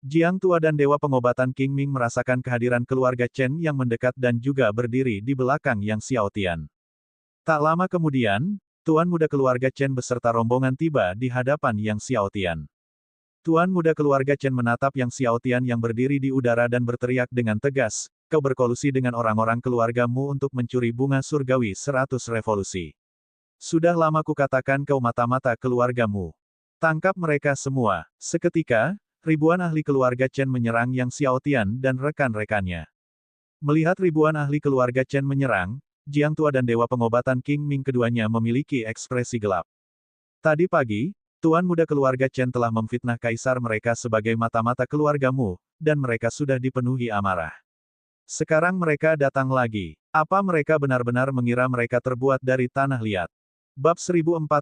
Jiang Tua dan Dewa Pengobatan King Ming merasakan kehadiran keluarga Chen yang mendekat dan juga berdiri di belakang Yang Xiaotian. Tak lama kemudian, Tuan muda keluarga Chen beserta rombongan tiba di hadapan Yang Xiaotian. Tuan muda keluarga Chen menatap Yang Xiaotian yang berdiri di udara dan berteriak dengan tegas, kau berkolusi dengan orang-orang keluargamu untuk mencuri bunga surgawi 100 revolusi. Sudah lama kukatakan kau mata-mata keluargamu. Tangkap mereka semua. Seketika, ribuan ahli keluarga Chen menyerang Yang Xiaotian dan rekan-rekannya. Melihat ribuan ahli keluarga Chen menyerang, Jiang Tua dan Dewa Pengobatan King Ming keduanya memiliki ekspresi gelap. Tadi pagi, Tuan muda keluarga Chen telah memfitnah kaisar mereka sebagai mata-mata keluargamu, dan mereka sudah dipenuhi amarah. Sekarang mereka datang lagi. Apa mereka benar-benar mengira mereka terbuat dari tanah liat? Bab 1406,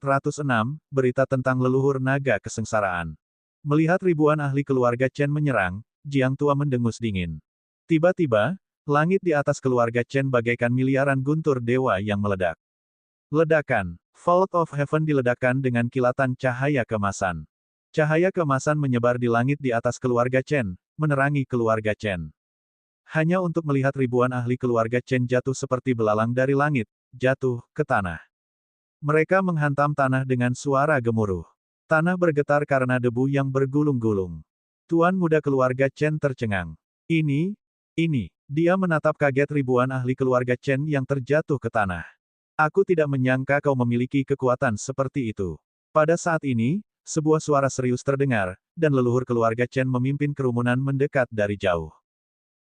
Berita tentang Leluhur Naga Kesengsaraan. Melihat ribuan ahli keluarga Chen menyerang, Jiang Tua mendengus dingin. Tiba-tiba, langit di atas keluarga Chen bagaikan miliaran guntur dewa yang meledak. Ledakan. Vault of Heaven diledakkan dengan kilatan cahaya kemasan. Cahaya kemasan menyebar di langit di atas keluarga Chen, menerangi keluarga Chen. Hanya untuk melihat ribuan ahli keluarga Chen jatuh seperti belalang dari langit, jatuh ke tanah. Mereka menghantam tanah dengan suara gemuruh. Tanah bergetar karena debu yang bergulung-gulung. Tuan muda keluarga Chen tercengang. Ini, dia menatap kaget ribuan ahli keluarga Chen yang terjatuh ke tanah. Aku tidak menyangka kau memiliki kekuatan seperti itu. Pada saat ini, sebuah suara serius terdengar, dan leluhur keluarga Chen memimpin kerumunan mendekat dari jauh.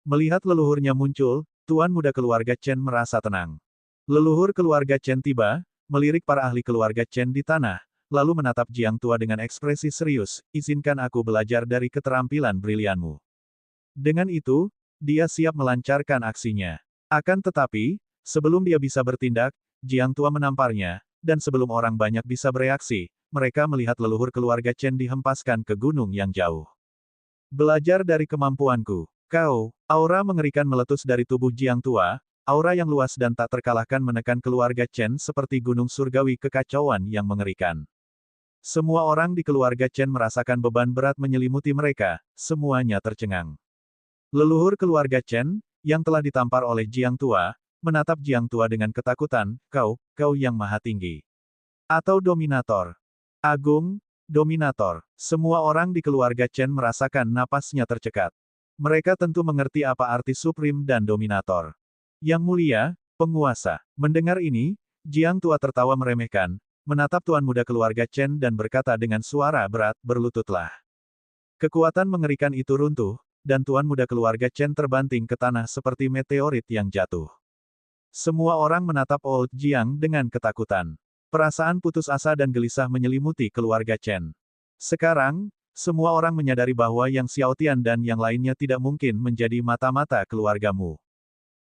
Melihat leluhurnya muncul, Tuan muda keluarga Chen merasa tenang. Leluhur keluarga Chen tiba, melirik para ahli keluarga Chen di tanah, lalu menatap Jiang Tua dengan ekspresi serius, izinkan aku belajar dari keterampilan brilianmu. Dengan itu, dia siap melancarkan aksinya. Akan tetapi, sebelum dia bisa bertindak, Jiang Tua menamparnya, dan sebelum orang banyak bisa bereaksi, mereka melihat leluhur keluarga Chen dihempaskan ke gunung yang jauh. Belajar dari kemampuanku. Kau, aura mengerikan meletus dari tubuh Jiang Tua, aura yang luas dan tak terkalahkan menekan keluarga Chen seperti gunung surgawi kekacauan yang mengerikan. Semua orang di keluarga Chen merasakan beban berat menyelimuti mereka, semuanya tercengang. Leluhur keluarga Chen, yang telah ditampar oleh Jiang Tua, menatap Jiang Tua dengan ketakutan, kau yang maha tinggi. Atau dominator. Agung, dominator. Semua orang di keluarga Chen merasakan napasnya tercekat. Mereka tentu mengerti apa arti Supreme dan Dominator. Yang mulia, penguasa. Mendengar ini, Jiang Tua tertawa meremehkan, menatap tuan muda keluarga Chen dan berkata dengan suara berat, berlututlah. Kekuatan mengerikan itu runtuh, dan tuan muda keluarga Chen terbanting ke tanah seperti meteorit yang jatuh. Semua orang menatap Old Jiang dengan ketakutan. Perasaan putus asa dan gelisah menyelimuti keluarga Chen. Sekarang, semua orang menyadari bahwa Yang Xiaotian dan yang lainnya tidak mungkin menjadi mata-mata keluargamu.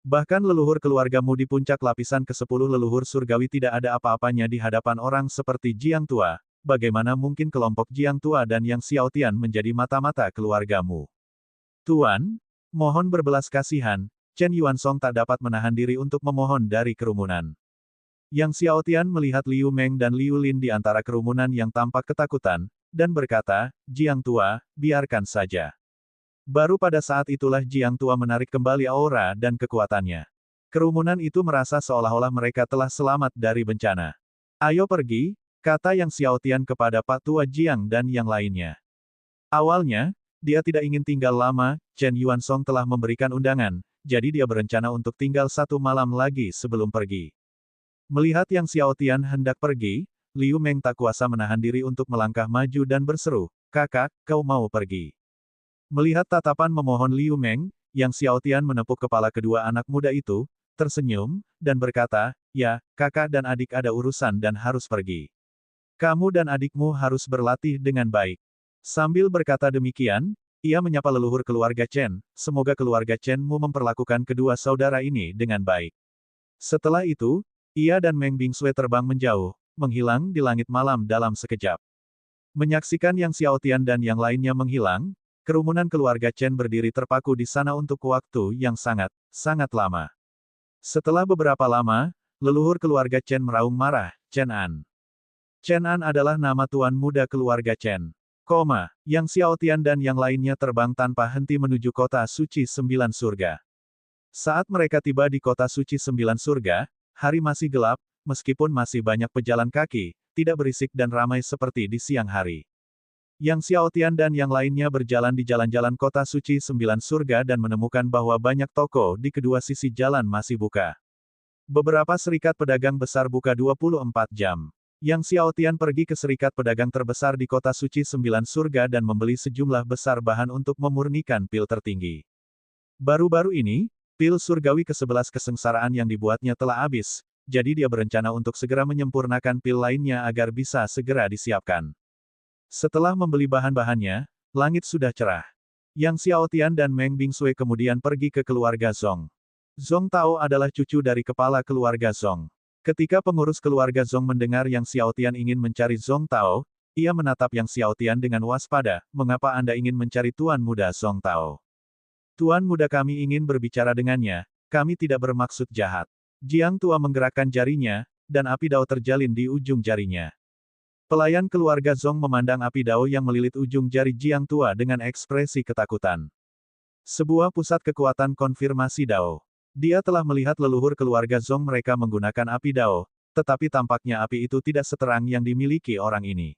Bahkan leluhur keluargamu di puncak lapisan ke-10 leluhur surgawi tidak ada apa-apanya di hadapan orang seperti Jiang Tua. Bagaimana mungkin kelompok Jiang Tua dan Yang Xiaotian menjadi mata-mata keluargamu? Tuan, mohon berbelas kasihan, Chen Yuansong tak dapat menahan diri untuk memohon dari kerumunan. Yang Xiaotian melihat Liu Meng dan Liu Lin di antara kerumunan yang tampak ketakutan, dan berkata, Jiang Tua, biarkan saja. Baru pada saat itulah Jiang Tua menarik kembali aura dan kekuatannya. Kerumunan itu merasa seolah-olah mereka telah selamat dari bencana. Ayo pergi, kata Yang Xiaotian kepada Pak Tua Jiang dan yang lainnya. Awalnya, dia tidak ingin tinggal lama, Chen Yuansong telah memberikan undangan, jadi dia berencana untuk tinggal 1 malam lagi sebelum pergi. Melihat Yang Xiaotian hendak pergi, Liu Meng tak kuasa menahan diri untuk melangkah maju dan berseru, "Kakak, kau mau pergi?" Melihat tatapan memohon Liu Meng, Yang Xiaotian menepuk kepala kedua anak muda itu, tersenyum, dan berkata, "Ya, kakak dan adik ada urusan dan harus pergi. Kamu dan adikmu harus berlatih dengan baik." Sambil berkata demikian, ia menyapa leluhur keluarga Chen, "Semoga keluarga Chen-mu memperlakukan kedua saudara ini dengan baik." Setelah itu, ia dan Meng Bingsue terbang menjauh, menghilang di langit malam dalam sekejap. Menyaksikan Yang Xiaotian dan yang lainnya menghilang, kerumunan keluarga Chen berdiri terpaku di sana untuk waktu yang sangat lama. Setelah beberapa lama, leluhur keluarga Chen meraung marah, "Chen An." Chen An adalah nama tuan muda keluarga Chen. Yang Xiaotian dan yang lainnya terbang tanpa henti menuju kota suci 9 surga. Saat mereka tiba di kota suci 9 surga, hari masih gelap, meskipun masih banyak pejalan kaki, tidak berisik dan ramai seperti di siang hari. Yang Xiaotian dan yang lainnya berjalan di jalan-jalan kota suci 9 surga dan menemukan bahwa banyak toko di kedua sisi jalan masih buka. Beberapa serikat pedagang besar buka 24 jam. Yang Xiaotian pergi ke serikat pedagang terbesar di kota suci 9 surga dan membeli sejumlah besar bahan untuk memurnikan pil tertinggi. Baru-baru ini, pil surgawi ke-11 kesengsaraan yang dibuatnya telah habis, jadi dia berencana untuk segera menyempurnakan pil lainnya agar bisa segera disiapkan. Setelah membeli bahan-bahannya, langit sudah cerah. Yang Xiaotian dan Meng Bingsue kemudian pergi ke keluarga Zong. Zong Tao adalah cucu dari kepala keluarga Zong. Ketika pengurus keluarga Zong mendengar Yang Xiaotian ingin mencari Zong Tao, ia menatap Yang Xiaotian dengan waspada, "Mengapa Anda ingin mencari Tuan Muda Zong Tao?" "Tuan Muda, kami ingin berbicara dengannya, kami tidak bermaksud jahat." Jiang Tua menggerakkan jarinya, dan api dao terjalin di ujung jarinya. Pelayan keluarga Zong memandang api dao yang melilit ujung jari Jiang Tua dengan ekspresi ketakutan. Sebuah pusat kekuatan konfirmasi dao. Dia telah melihat leluhur keluarga Zong mereka menggunakan api dao, tetapi tampaknya api itu tidak seterang yang dimiliki orang ini.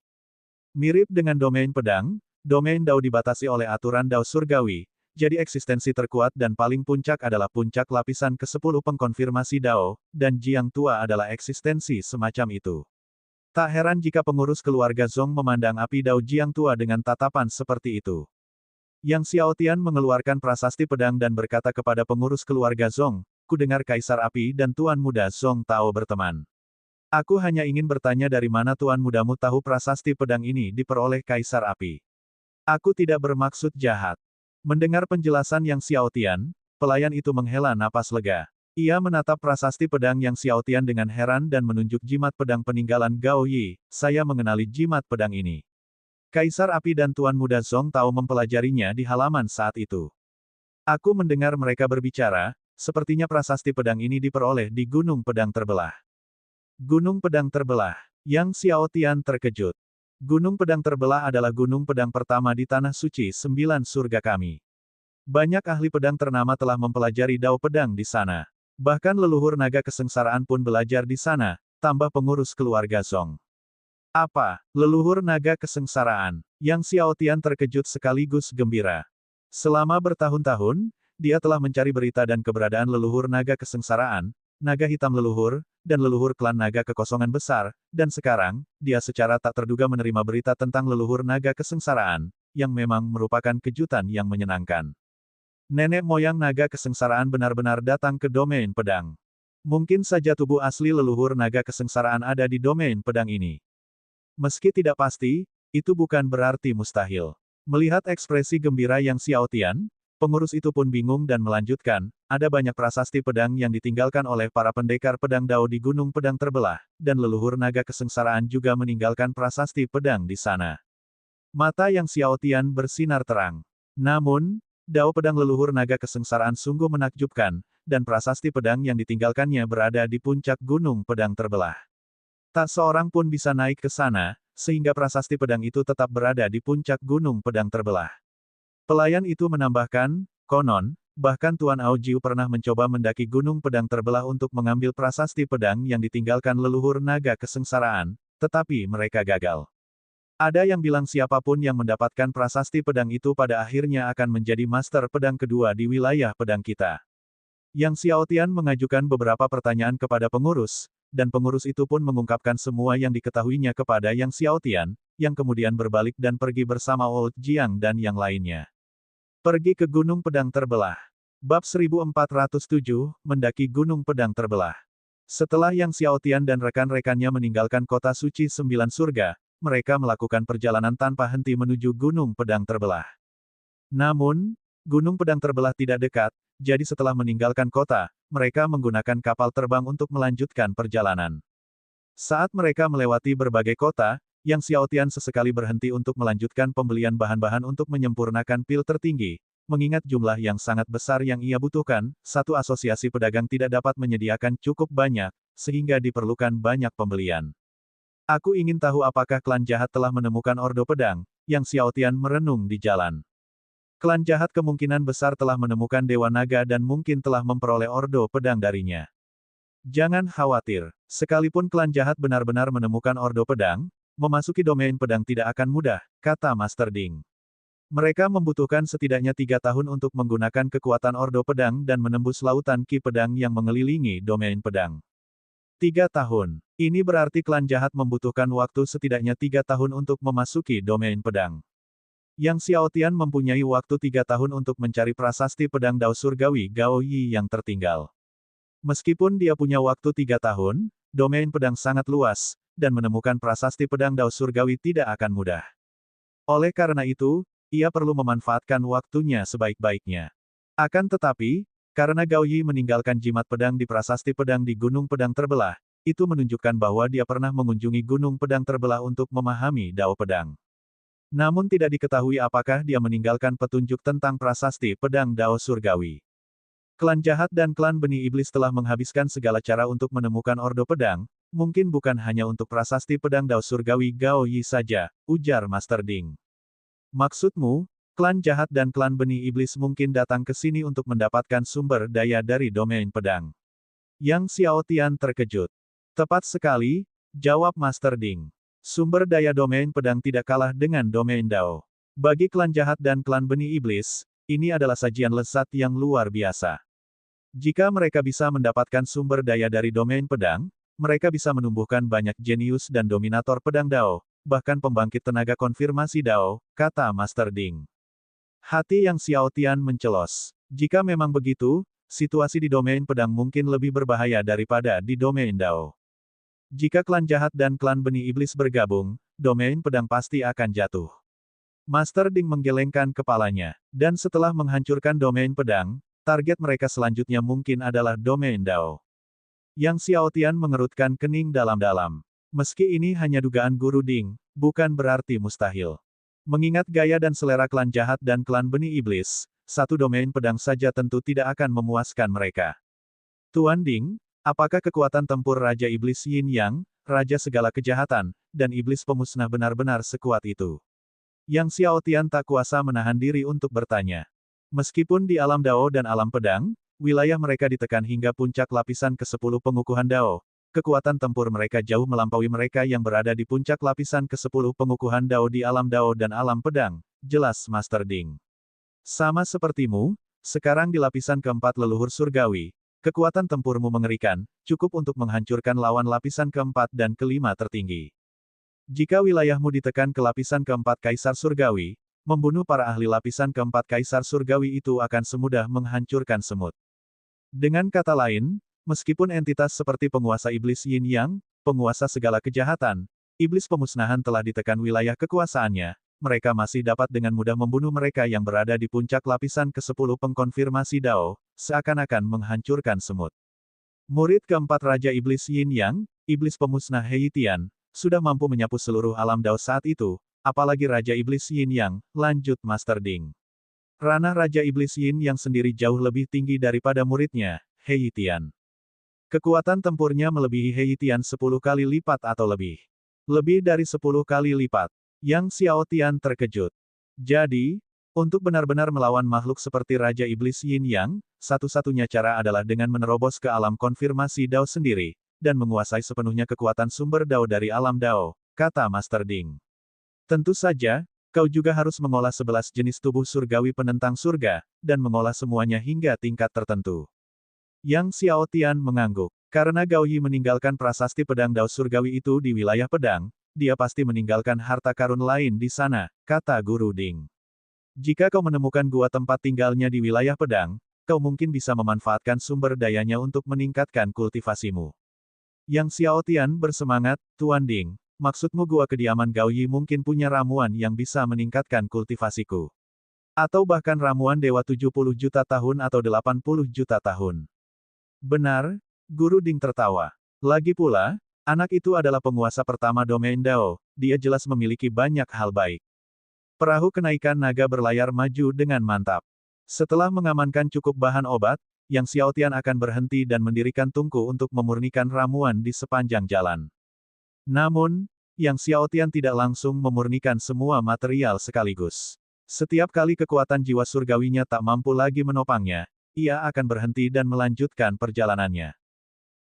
Mirip dengan domain pedang, domain dao dibatasi oleh aturan dao surgawi, jadi eksistensi terkuat dan paling puncak adalah puncak lapisan ke-10 pengkonfirmasi dao, dan Jiang Tua adalah eksistensi semacam itu. Tak heran jika pengurus keluarga Zong memandang api dao Jiang Tua dengan tatapan seperti itu. Yang Xiaotian mengeluarkan prasasti pedang dan berkata kepada pengurus keluarga Zong, "Ku dengar Kaisar Api dan Tuan Muda Zong Tao berteman. Aku hanya ingin bertanya dari mana Tuan Mudamu tahu prasasti pedang ini diperoleh Kaisar Api. Aku tidak bermaksud jahat." Mendengar penjelasan Yang Xiaotian, pelayan itu menghela napas lega. Ia menatap prasasti pedang Yang Xiaotian dengan heran dan menunjuk jimat pedang peninggalan Gao Yi. "Saya mengenali jimat pedang ini. Kaisar Api dan Tuan Muda Zong Tao mempelajarinya di halaman saat itu. Aku mendengar mereka berbicara, sepertinya prasasti pedang ini diperoleh di Gunung Pedang Terbelah." Gunung Pedang Terbelah. Yang Xiaotian terkejut. Gunung Pedang Terbelah adalah gunung pedang pertama di Tanah Suci 9 surga kami. Banyak ahli pedang ternama telah mempelajari dao pedang di sana. Bahkan leluhur naga kesengsaraan pun belajar di sana, tambah pengurus keluarga Zong. "Apa, leluhur naga kesengsaraan?" Yang Xiaotian terkejut sekaligus gembira. Selama bertahun-tahun, dia telah mencari berita dan keberadaan leluhur naga kesengsaraan, naga hitam leluhur, dan leluhur klan naga kekosongan besar, dan sekarang, dia secara tak terduga menerima berita tentang leluhur naga kesengsaraan, yang memang merupakan kejutan yang menyenangkan. Nenek moyang naga kesengsaraan benar-benar datang ke domain pedang. Mungkin saja tubuh asli leluhur naga kesengsaraan ada di domain pedang ini. Meski tidak pasti, itu bukan berarti mustahil. Melihat ekspresi gembira Yang Xiaotian, pengurus itu pun bingung dan melanjutkan, "Ada banyak prasasti pedang yang ditinggalkan oleh para pendekar pedang dao di Gunung Pedang Terbelah, dan leluhur naga kesengsaraan juga meninggalkan prasasti pedang di sana." Mata Yang Xiaotian bersinar terang. Namun, dao pedang leluhur naga kesengsaraan sungguh menakjubkan, dan prasasti pedang yang ditinggalkannya berada di puncak Gunung Pedang Terbelah. Tak seorang pun bisa naik ke sana, sehingga prasasti pedang itu tetap berada di puncak Gunung Pedang Terbelah. Pelayan itu menambahkan, konon, bahkan Tuan Ao Jiu pernah mencoba mendaki Gunung Pedang Terbelah untuk mengambil prasasti pedang yang ditinggalkan leluhur naga kesengsaraan, tetapi mereka gagal. Ada yang bilang siapapun yang mendapatkan prasasti pedang itu pada akhirnya akan menjadi master pedang kedua di wilayah pedang kita. Yang Xiao Tian mengajukan beberapa pertanyaan kepada pengurus, dan pengurus itu pun mengungkapkan semua yang diketahuinya kepada Yang Xiao Tian, yang kemudian berbalik dan pergi bersama Old Jiang dan yang lainnya. Pergi ke Gunung Pedang Terbelah. Bab 1407, Mendaki Gunung Pedang Terbelah. Setelah Yang Xiao Tian dan rekan-rekannya meninggalkan kota suci Sembilan Surga, mereka melakukan perjalanan tanpa henti menuju Gunung Pedang Terbelah. Namun, Gunung Pedang Terbelah tidak dekat, jadi setelah meninggalkan kota, mereka menggunakan kapal terbang untuk melanjutkan perjalanan. Saat mereka melewati berbagai kota, Yang Xiao Tian sesekali berhenti untuk melanjutkan pembelian bahan-bahan untuk menyempurnakan pil tertinggi. Mengingat jumlah yang sangat besar yang ia butuhkan, satu asosiasi pedagang tidak dapat menyediakan cukup banyak, sehingga diperlukan banyak pembelian. Aku ingin tahu apakah klan jahat telah menemukan ordo pedang, Yang Xiao Tian merenung di jalan. Klan jahat kemungkinan besar telah menemukan Dewa Naga dan mungkin telah memperoleh ordo pedang darinya. Jangan khawatir, sekalipun klan jahat benar-benar menemukan ordo pedang, memasuki domain pedang tidak akan mudah, kata Master Ding. Mereka membutuhkan setidaknya 3 tahun untuk menggunakan kekuatan ordo pedang dan menembus lautan ki pedang yang mengelilingi domain pedang. 3 tahun. Ini berarti klan jahat membutuhkan waktu setidaknya 3 tahun untuk memasuki domain pedang. Yang Xiao Tian mempunyai waktu 3 tahun untuk mencari prasasti pedang Dao Surgawi Gao Yi yang tertinggal. Meskipun dia punya waktu 3 tahun, domain pedang sangat luas, dan menemukan prasasti pedang Dao Surgawi tidak akan mudah. Oleh karena itu, ia perlu memanfaatkan waktunya sebaik-baiknya. Akan tetapi, karena Gao Yi meninggalkan jimat pedang di prasasti pedang di Gunung Pedang Terbelah, itu menunjukkan bahwa dia pernah mengunjungi Gunung Pedang Terbelah untuk memahami Dao Pedang. Namun tidak diketahui apakah dia meninggalkan petunjuk tentang prasasti pedang Dao Surgawi. Klan jahat dan klan benih iblis telah menghabiskan segala cara untuk menemukan ordo pedang, mungkin bukan hanya untuk prasasti pedang Dao Surgawi Gao Yi saja, ujar Master Ding. Maksudmu, klan jahat dan klan benih iblis mungkin datang ke sini untuk mendapatkan sumber daya dari domain pedang. Yang Xiao Tian terkejut. Tepat sekali, jawab Master Ding. Sumber daya domain pedang tidak kalah dengan domain Dao. Bagi klan jahat dan klan benih iblis, ini adalah sajian lezat yang luar biasa. Jika mereka bisa mendapatkan sumber daya dari domain pedang, mereka bisa menumbuhkan banyak jenius dan dominator pedang Dao, bahkan pembangkit tenaga konfirmasi Dao, kata Master Ding. Hati Yang Xiao Tian mencelos. Jika memang begitu, situasi di domain pedang mungkin lebih berbahaya daripada di domain Dao. Jika klan jahat dan klan benih iblis bergabung, domain pedang pasti akan jatuh. Master Ding menggelengkan kepalanya, dan setelah menghancurkan domain pedang, target mereka selanjutnya mungkin adalah domain Dao. Yang Xiao Tian mengerutkan kening dalam-dalam. Meski ini hanya dugaan Guru Ding, bukan berarti mustahil. Mengingat gaya dan selera klan jahat dan klan benih iblis, satu domain pedang saja tentu tidak akan memuaskan mereka. Tuan Ding, apakah kekuatan tempur Raja Iblis Yin Yang, Raja segala kejahatan, dan Iblis pemusnah benar-benar sekuat itu? Yang Xiao Tian tak kuasa menahan diri untuk bertanya. Meskipun di alam Dao dan alam pedang, wilayah mereka ditekan hingga puncak lapisan ke-10 pengukuhan Dao. Kekuatan tempur mereka jauh melampaui mereka yang berada di puncak lapisan ke-10 pengukuhan Dao di alam Dao dan alam pedang, jelas Master Ding. Sama sepertimu, sekarang di lapisan keempat leluhur surgawi, kekuatan tempurmu mengerikan, cukup untuk menghancurkan lawan lapisan keempat dan kelima tertinggi. Jika wilayahmu ditekan ke lapisan keempat Kaisar Surgawi, membunuh para ahli lapisan keempat Kaisar Surgawi itu akan semudah menghancurkan semut. Dengan kata lain, meskipun entitas seperti penguasa iblis Yin Yang, penguasa segala kejahatan, iblis pemusnahan telah ditekan wilayah kekuasaannya, mereka masih dapat dengan mudah membunuh mereka yang berada di puncak lapisan ke-10 pengkonfirmasi Dao, seakan-akan menghancurkan semut. Murid keempat Raja Iblis Yin Yang, iblis pemusnah Hei Tian, sudah mampu menyapu seluruh alam Dao saat itu, apalagi Raja Iblis Yin Yang, lanjut Master Ding. Ranah Raja Iblis Yin Yang sendiri jauh lebih tinggi daripada muridnya, Hei Tian. Kekuatan tempurnya melebihi Hei Tian 10 kali lipat atau lebih. Lebih dari 10 kali lipat. Yang Xiao Tian terkejut. Jadi, Untuk benar-benar melawan makhluk seperti Raja Iblis Yin Yang, satu-satunya cara adalah dengan menerobos ke alam konfirmasi Dao sendiri, dan menguasai sepenuhnya kekuatan sumber Dao dari alam Dao, kata Master Ding. Tentu saja, kau juga harus mengolah 11 jenis tubuh surgawi penentang surga, dan mengolah semuanya hingga tingkat tertentu. Yang Xiao Tian mengangguk. Karena Gao Yi meninggalkan prasasti pedang Dao surgawi itu di wilayah pedang, dia pasti meninggalkan harta karun lain di sana, kata Guru Ding. Jika kau menemukan gua tempat tinggalnya di wilayah pedang, kau mungkin bisa memanfaatkan sumber dayanya untuk meningkatkan kultivasimu. Yang Xiao Tian bersemangat, Tuan Ding, maksudmu gua kediaman Gao Yi mungkin punya ramuan yang bisa meningkatkan kultivasiku. Atau bahkan ramuan dewa 70 juta tahun atau 80 juta tahun. Benar, Guru Ding tertawa. Lagi pula, anak itu adalah penguasa pertama domain Dao, dia jelas memiliki banyak hal baik. Perahu kenaikan naga berlayar maju dengan mantap. Setelah mengamankan cukup bahan obat, Yang Xiaotian akan berhenti dan mendirikan tungku untuk memurnikan ramuan di sepanjang jalan. Namun, Yang Xiaotian tidak langsung memurnikan semua material sekaligus. Setiap kali kekuatan jiwa surgawinya tak mampu lagi menopangnya, ia akan berhenti dan melanjutkan perjalanannya.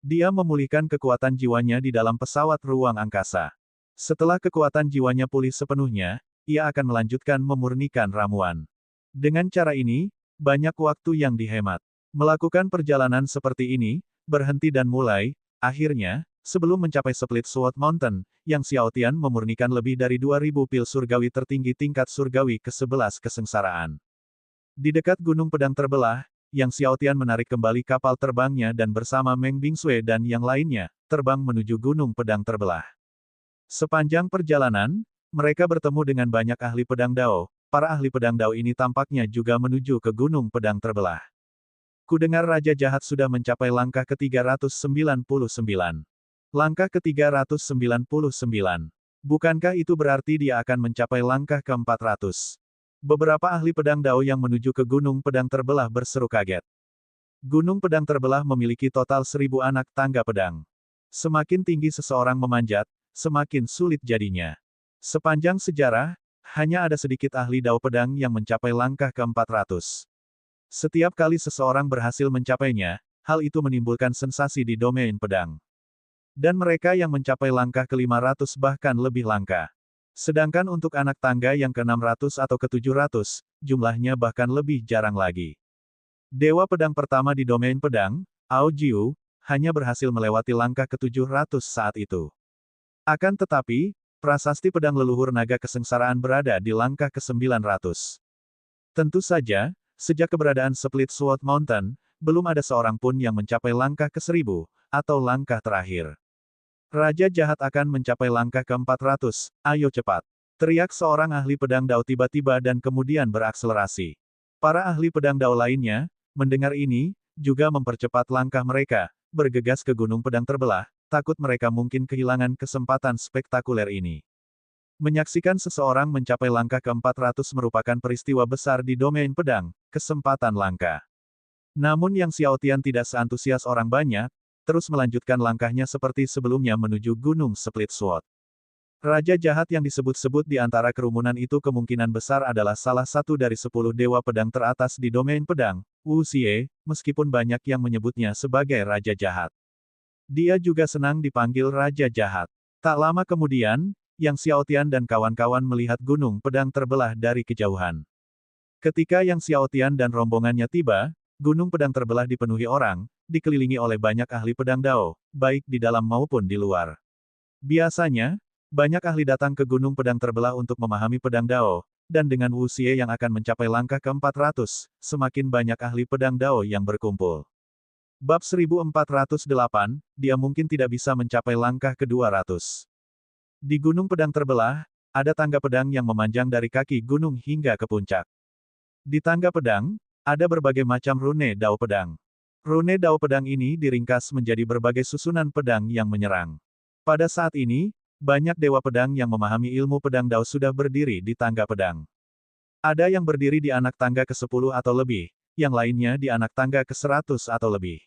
Dia memulihkan kekuatan jiwanya di dalam pesawat ruang angkasa. Setelah kekuatan jiwanya pulih sepenuhnya, ia akan melanjutkan memurnikan ramuan. Dengan cara ini, banyak waktu yang dihemat. Melakukan perjalanan seperti ini, berhenti dan mulai, akhirnya, sebelum mencapai Split Sword Mountain, Yang Xiaotian memurnikan lebih dari 2000 pil surgawi tertinggi tingkat surgawi ke-11 kesengsaraan. Di dekat Gunung Pedang Terbelah, Yang Xiaotian menarik kembali kapal terbangnya dan bersama Meng Bingsui dan yang lainnya, terbang menuju Gunung Pedang Terbelah. Sepanjang perjalanan, mereka bertemu dengan banyak ahli pedang Dao. Para ahli pedang Dao ini tampaknya juga menuju ke Gunung Pedang Terbelah. Kudengar Raja Jahat sudah mencapai langkah ke-399. Langkah ke-399. Bukankah itu berarti dia akan mencapai langkah ke-400? Beberapa ahli pedang Dao yang menuju ke Gunung Pedang Terbelah berseru kaget. Gunung Pedang Terbelah memiliki total 1000 anak tangga pedang. Semakin tinggi seseorang memanjat, semakin sulit jadinya. Sepanjang sejarah, hanya ada sedikit ahli Dao pedang yang mencapai langkah ke-400. Setiap kali seseorang berhasil mencapainya, hal itu menimbulkan sensasi di domain pedang. Dan mereka yang mencapai langkah ke-500 bahkan lebih langka. Sedangkan untuk anak tangga yang ke-600 atau ke-700, jumlahnya bahkan lebih jarang lagi. Dewa pedang pertama di domain pedang, Ao Jiu, hanya berhasil melewati langkah ke-700 saat itu. Akan tetapi, prasasti pedang leluhur naga kesengsaraan berada di langkah ke-900. Tentu saja, sejak keberadaan Split Sword Mountain, belum ada seorang pun yang mencapai langkah ke-1000, atau langkah terakhir. Raja Jahat akan mencapai langkah ke-400, ayo cepat. Teriak seorang ahli pedang Dao tiba-tiba dan kemudian berakselerasi. Para ahli pedang Dao lainnya, mendengar ini, juga mempercepat langkah mereka, bergegas ke Gunung Pedang Terbelah, takut mereka mungkin kehilangan kesempatan spektakuler ini. Menyaksikan seseorang mencapai langkah ke-400 merupakan peristiwa besar di domain pedang, kesempatan langka. Namun Yang Xiaotian tidak seantusias orang banyak, terus melanjutkan langkahnya seperti sebelumnya menuju Gunung Split Sword. Raja Jahat yang disebut-sebut di antara kerumunan itu kemungkinan besar adalah salah satu dari 10 dewa pedang teratas di domain pedang, Wu Xie, meskipun banyak yang menyebutnya sebagai Raja Jahat. Dia juga senang dipanggil Raja Jahat. Tak lama kemudian, Yang Xiaotian dan kawan-kawan melihat Gunung Pedang Terbelah dari kejauhan. Ketika Yang Xiaotian dan rombongannya tiba, Gunung Pedang Terbelah dipenuhi orang, dikelilingi oleh banyak ahli pedang Dao, baik di dalam maupun di luar. Biasanya, banyak ahli datang ke Gunung Pedang Terbelah untuk memahami pedang Dao, dan dengan Wu Xie yang akan mencapai langkah ke-400, semakin banyak ahli pedang Dao yang berkumpul. Bab 1408, dia mungkin tidak bisa mencapai langkah ke-200. Di Gunung Pedang Terbelah, ada tangga pedang yang memanjang dari kaki gunung hingga ke puncak. Di tangga pedang, ada berbagai macam rune Dao pedang. Rune Dao pedang ini diringkas menjadi berbagai susunan pedang yang menyerang. Pada saat ini, banyak dewa pedang yang memahami ilmu pedang Dao sudah berdiri di tangga pedang. Ada yang berdiri di anak tangga ke-10 atau lebih, yang lainnya di anak tangga ke-100 atau lebih.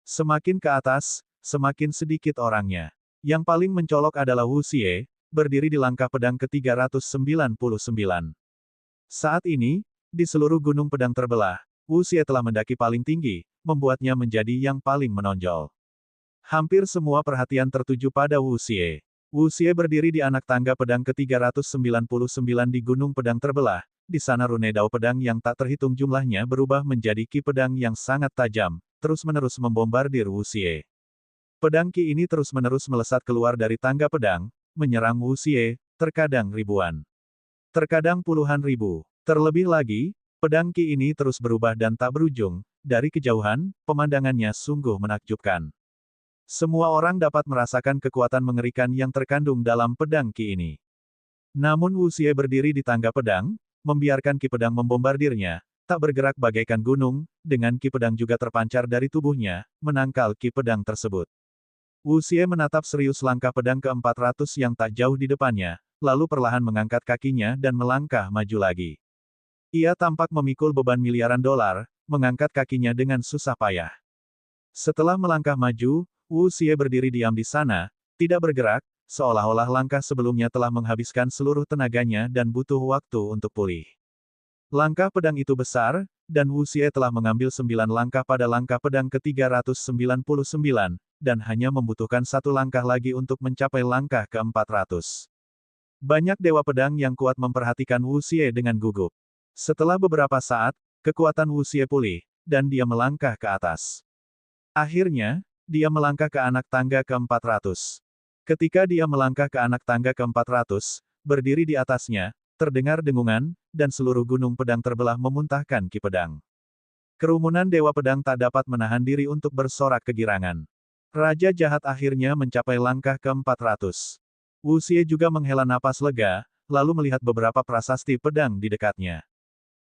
Semakin ke atas, semakin sedikit orangnya. Yang paling mencolok adalah Wu Xie, berdiri di langkah pedang ke-399. Saat ini, di seluruh gunung pedang terbelah, Wu Xie telah mendaki paling tinggi, membuatnya menjadi yang paling menonjol. Hampir semua perhatian tertuju pada Wu Xie. Wu Xie berdiri di anak tangga pedang ke-399 di gunung pedang terbelah. Di sana rune dao pedang yang tak terhitung jumlahnya berubah menjadi ki pedang yang sangat tajam, terus-menerus membombardir Wu Xie. Pedang ki ini terus-menerus melesat keluar dari tangga pedang, menyerang Wu Xie, terkadang ribuan. Terkadang puluhan ribu. Terlebih lagi, pedang ki ini terus berubah dan tak berujung. Dari kejauhan, pemandangannya sungguh menakjubkan. Semua orang dapat merasakan kekuatan mengerikan yang terkandung dalam pedang ki ini. Namun Wu Xie berdiri di tangga pedang, membiarkan ki pedang membombardirnya, tak bergerak bagaikan gunung, dengan ki pedang juga terpancar dari tubuhnya, menangkal ki pedang tersebut. Wu Xie menatap serius langkah pedang ke-400 yang tak jauh di depannya, lalu perlahan mengangkat kakinya dan melangkah maju lagi. Ia tampak memikul beban miliaran dolar, mengangkat kakinya dengan susah payah. Setelah melangkah maju, Wu Xie berdiri diam di sana, tidak bergerak, seolah-olah langkah sebelumnya telah menghabiskan seluruh tenaganya dan butuh waktu untuk pulih. Langkah pedang itu besar, dan Wu Xie telah mengambil 9 langkah pada langkah pedang ke-399, dan hanya membutuhkan 1 langkah lagi untuk mencapai langkah ke-400. Banyak dewa pedang yang kuat memperhatikan Wu Xie dengan gugup. Setelah beberapa saat, kekuatan Wu Xie pulih, dan dia melangkah ke atas. Akhirnya, dia melangkah ke anak tangga ke-400. Ketika dia melangkah ke anak tangga ke-400, berdiri di atasnya, terdengar dengungan, dan seluruh gunung pedang terbelah memuntahkan ki pedang. Kerumunan dewa pedang tak dapat menahan diri untuk bersorak kegirangan. Raja jahat akhirnya mencapai langkah ke-400. Wu Xie juga menghela napas lega, lalu melihat beberapa prasasti pedang di dekatnya.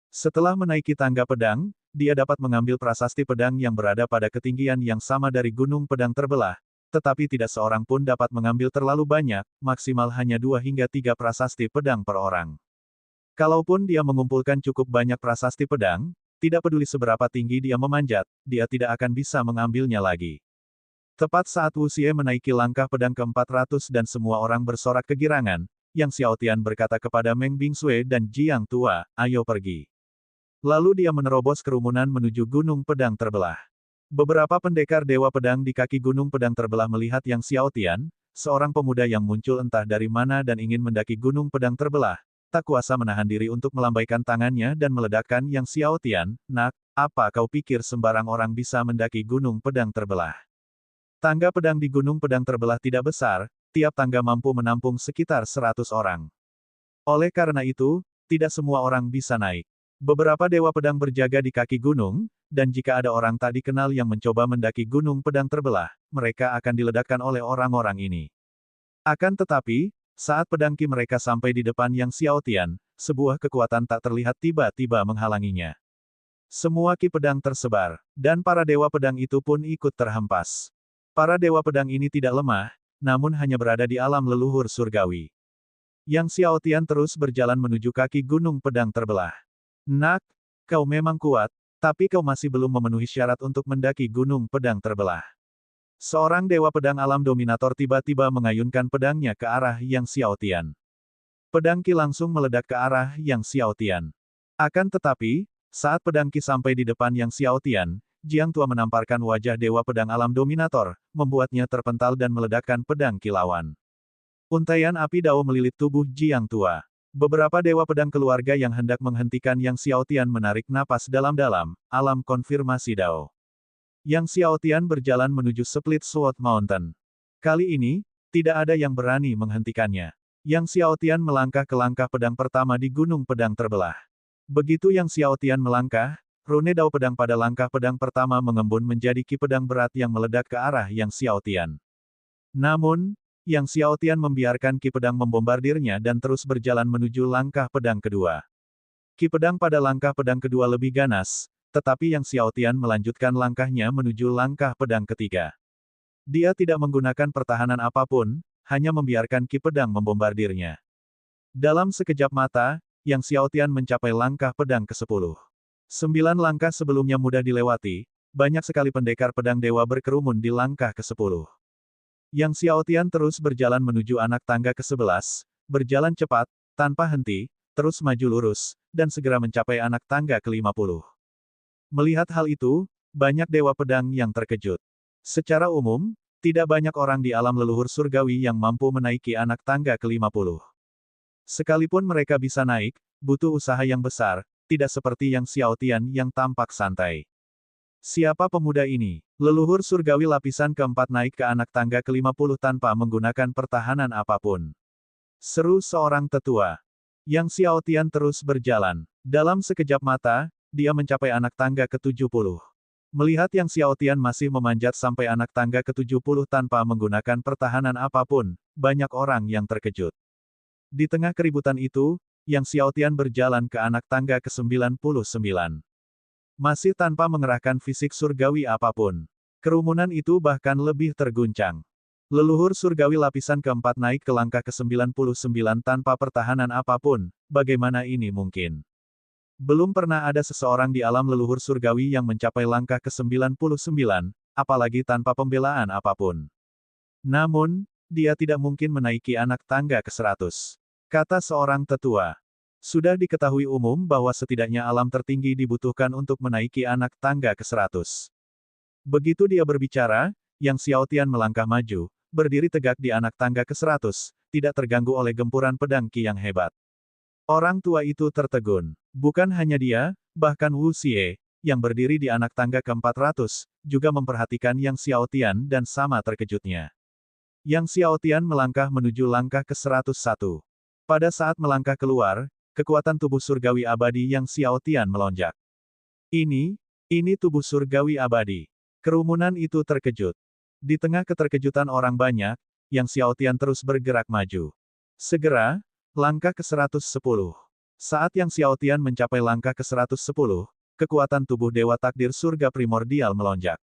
Setelah menaiki tangga pedang, dia dapat mengambil prasasti pedang yang berada pada ketinggian yang sama dari gunung pedang terbelah, tetapi tidak seorang pun dapat mengambil terlalu banyak, maksimal hanya 2 hingga 3 prasasti pedang per orang. Kalaupun dia mengumpulkan cukup banyak prasasti pedang, tidak peduli seberapa tinggi dia memanjat, dia tidak akan bisa mengambilnya lagi. Tepat saat Wu Xie menaiki langkah pedang ke-400 dan semua orang bersorak kegirangan, Yang Xiaotian berkata kepada Meng Bingsui dan Jiang Tua, ayo pergi. Lalu dia menerobos kerumunan menuju gunung pedang terbelah. Beberapa pendekar dewa pedang di kaki gunung pedang terbelah melihat Yang Xiaotian, seorang pemuda yang muncul entah dari mana dan ingin mendaki gunung pedang terbelah, tak kuasa menahan diri untuk melambaikan tangannya dan meledakkan Yang Xiaotian, nak, apa kau pikir sembarang orang bisa mendaki gunung pedang terbelah? Tangga pedang di gunung pedang terbelah tidak besar, tiap tangga mampu menampung sekitar 100 orang. Oleh karena itu, tidak semua orang bisa naik. Beberapa dewa pedang berjaga di kaki gunung, dan jika ada orang tak dikenal yang mencoba mendaki gunung pedang terbelah, mereka akan diledakkan oleh orang-orang ini. Akan tetapi, saat pedang ki mereka sampai di depan Yang Xiaotian, sebuah kekuatan tak terlihat tiba-tiba menghalanginya. Semua ki pedang tersebar, dan para dewa pedang itu pun ikut terhempas. Para dewa pedang ini tidak lemah, namun hanya berada di alam leluhur surgawi. Yang Xiaotian terus berjalan menuju kaki gunung pedang terbelah. Nak, kau memang kuat, tapi kau masih belum memenuhi syarat untuk mendaki gunung pedang terbelah. Seorang dewa pedang alam dominator tiba-tiba mengayunkan pedangnya ke arah Yang Xiaotian. Pedang ki langsung meledak ke arah Yang Xiaotian. Akan tetapi, saat pedang ki sampai di depan Yang Xiaotian, Jiang Tua menamparkan wajah dewa pedang alam dominator, membuatnya terpental dan meledakkan pedang kilauan. Untaian api dao melilit tubuh Jiang Tua. Beberapa dewa pedang keluarga yang hendak menghentikan Yang Xiaotian menarik napas dalam-dalam, alam konfirmasi dao. Yang Xiaotian berjalan menuju Split Sword Mountain. Kali ini, tidak ada yang berani menghentikannya. Yang Xiaotian melangkah ke langkah pedang pertama di gunung pedang terbelah. Begitu Yang Xiaotian melangkah, rune dao pedang pada langkah pedang pertama mengembun menjadi ki pedang berat yang meledak ke arah Yang Xiaotian. Namun, Yang Xiaotian membiarkan ki pedang membombardirnya dan terus berjalan menuju langkah pedang kedua. Ki pedang pada langkah pedang kedua lebih ganas, tetapi Yang Xiaotian melanjutkan langkahnya menuju langkah pedang ketiga. Dia tidak menggunakan pertahanan apapun, hanya membiarkan ki pedang membombardirnya. Dalam sekejap mata, Yang Xiaotian mencapai langkah pedang ke-10. 9 langkah sebelumnya mudah dilewati, banyak sekali pendekar pedang dewa berkerumun di langkah ke-10. Yang Xiaotian terus berjalan menuju anak tangga ke-11, berjalan cepat, tanpa henti, terus maju lurus, dan segera mencapai anak tangga ke-50. Melihat hal itu, banyak dewa pedang yang terkejut. Secara umum, tidak banyak orang di alam leluhur surgawi yang mampu menaiki anak tangga ke-50. Sekalipun mereka bisa naik, butuh usaha yang besar, tidak seperti yang Xiao Tian yang tampak santai. Siapa pemuda ini? Leluhur surgawi lapisan keempat naik ke anak tangga ke-50 tanpa menggunakan pertahanan apapun. Seru seorang tetua. Yang Xiao Tian terus berjalan. Dalam sekejap mata, dia mencapai anak tangga ke-70. Melihat yang Xiao Tian masih memanjat sampai anak tangga ke-70 tanpa menggunakan pertahanan apapun, banyak orang yang terkejut. Di tengah keributan itu, Yang Xiao Tian berjalan ke anak tangga ke-99. Masih tanpa mengerahkan fisik surgawi apapun. Kerumunan itu bahkan lebih terguncang. Leluhur surgawi lapisan keempat naik ke langkah ke-99 tanpa pertahanan apapun, bagaimana ini mungkin? Belum pernah ada seseorang di alam leluhur surgawi yang mencapai langkah ke-99, apalagi tanpa pembelaan apapun. Namun, dia tidak mungkin menaiki anak tangga ke-100. Kata seorang tetua. Sudah diketahui umum bahwa setidaknya alam tertinggi dibutuhkan untuk menaiki anak tangga ke-100. Begitu dia berbicara, Yang Xiao Tian melangkah maju, berdiri tegak di anak tangga ke-100, tidak terganggu oleh gempuran pedang Qi yang hebat. Orang tua itu tertegun. Bukan hanya dia, bahkan Wu Xie, yang berdiri di anak tangga ke-400, juga memperhatikan Yang Xiao Tian dan sama terkejutnya. Yang Xiao Tian melangkah menuju langkah ke-101. Pada saat melangkah keluar, kekuatan tubuh surgawi abadi Yang Xiao Tian melonjak. Ini tubuh surgawi abadi. Kerumunan itu terkejut. Di tengah keterkejutan orang banyak, Yang Xiao Tian terus bergerak maju. Segera, langkah ke-110. Saat Yang Xiao Tian mencapai langkah ke-110, kekuatan tubuh Dewa Takdir Surga Primordial melonjak.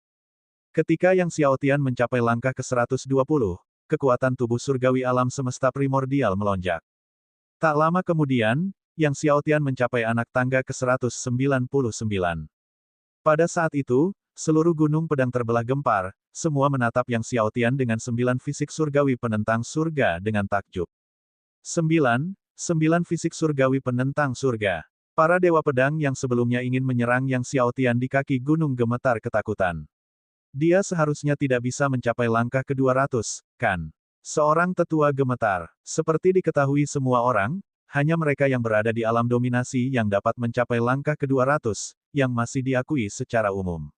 Ketika Yang Xiao Tian mencapai langkah ke-120, kekuatan tubuh surgawi alam semesta primordial melonjak. Tak lama kemudian, Yang Xiao Tian mencapai anak tangga ke-199. Pada saat itu, seluruh gunung pedang terbelah gempar, semua menatap Yang Xiao Tian dengan 9 fisik surgawi penentang surga dengan takjub. 9 fisik surgawi penentang surga. Para dewa pedang yang sebelumnya ingin menyerang Yang Xiao Tian di kaki gunung gemetar ketakutan. Dia seharusnya tidak bisa mencapai langkah ke-200, kan? Seorang tetua gemetar. Seperti diketahui semua orang, hanya mereka yang berada di alam dominasi yang dapat mencapai langkah ke-200, yang masih diakui secara umum.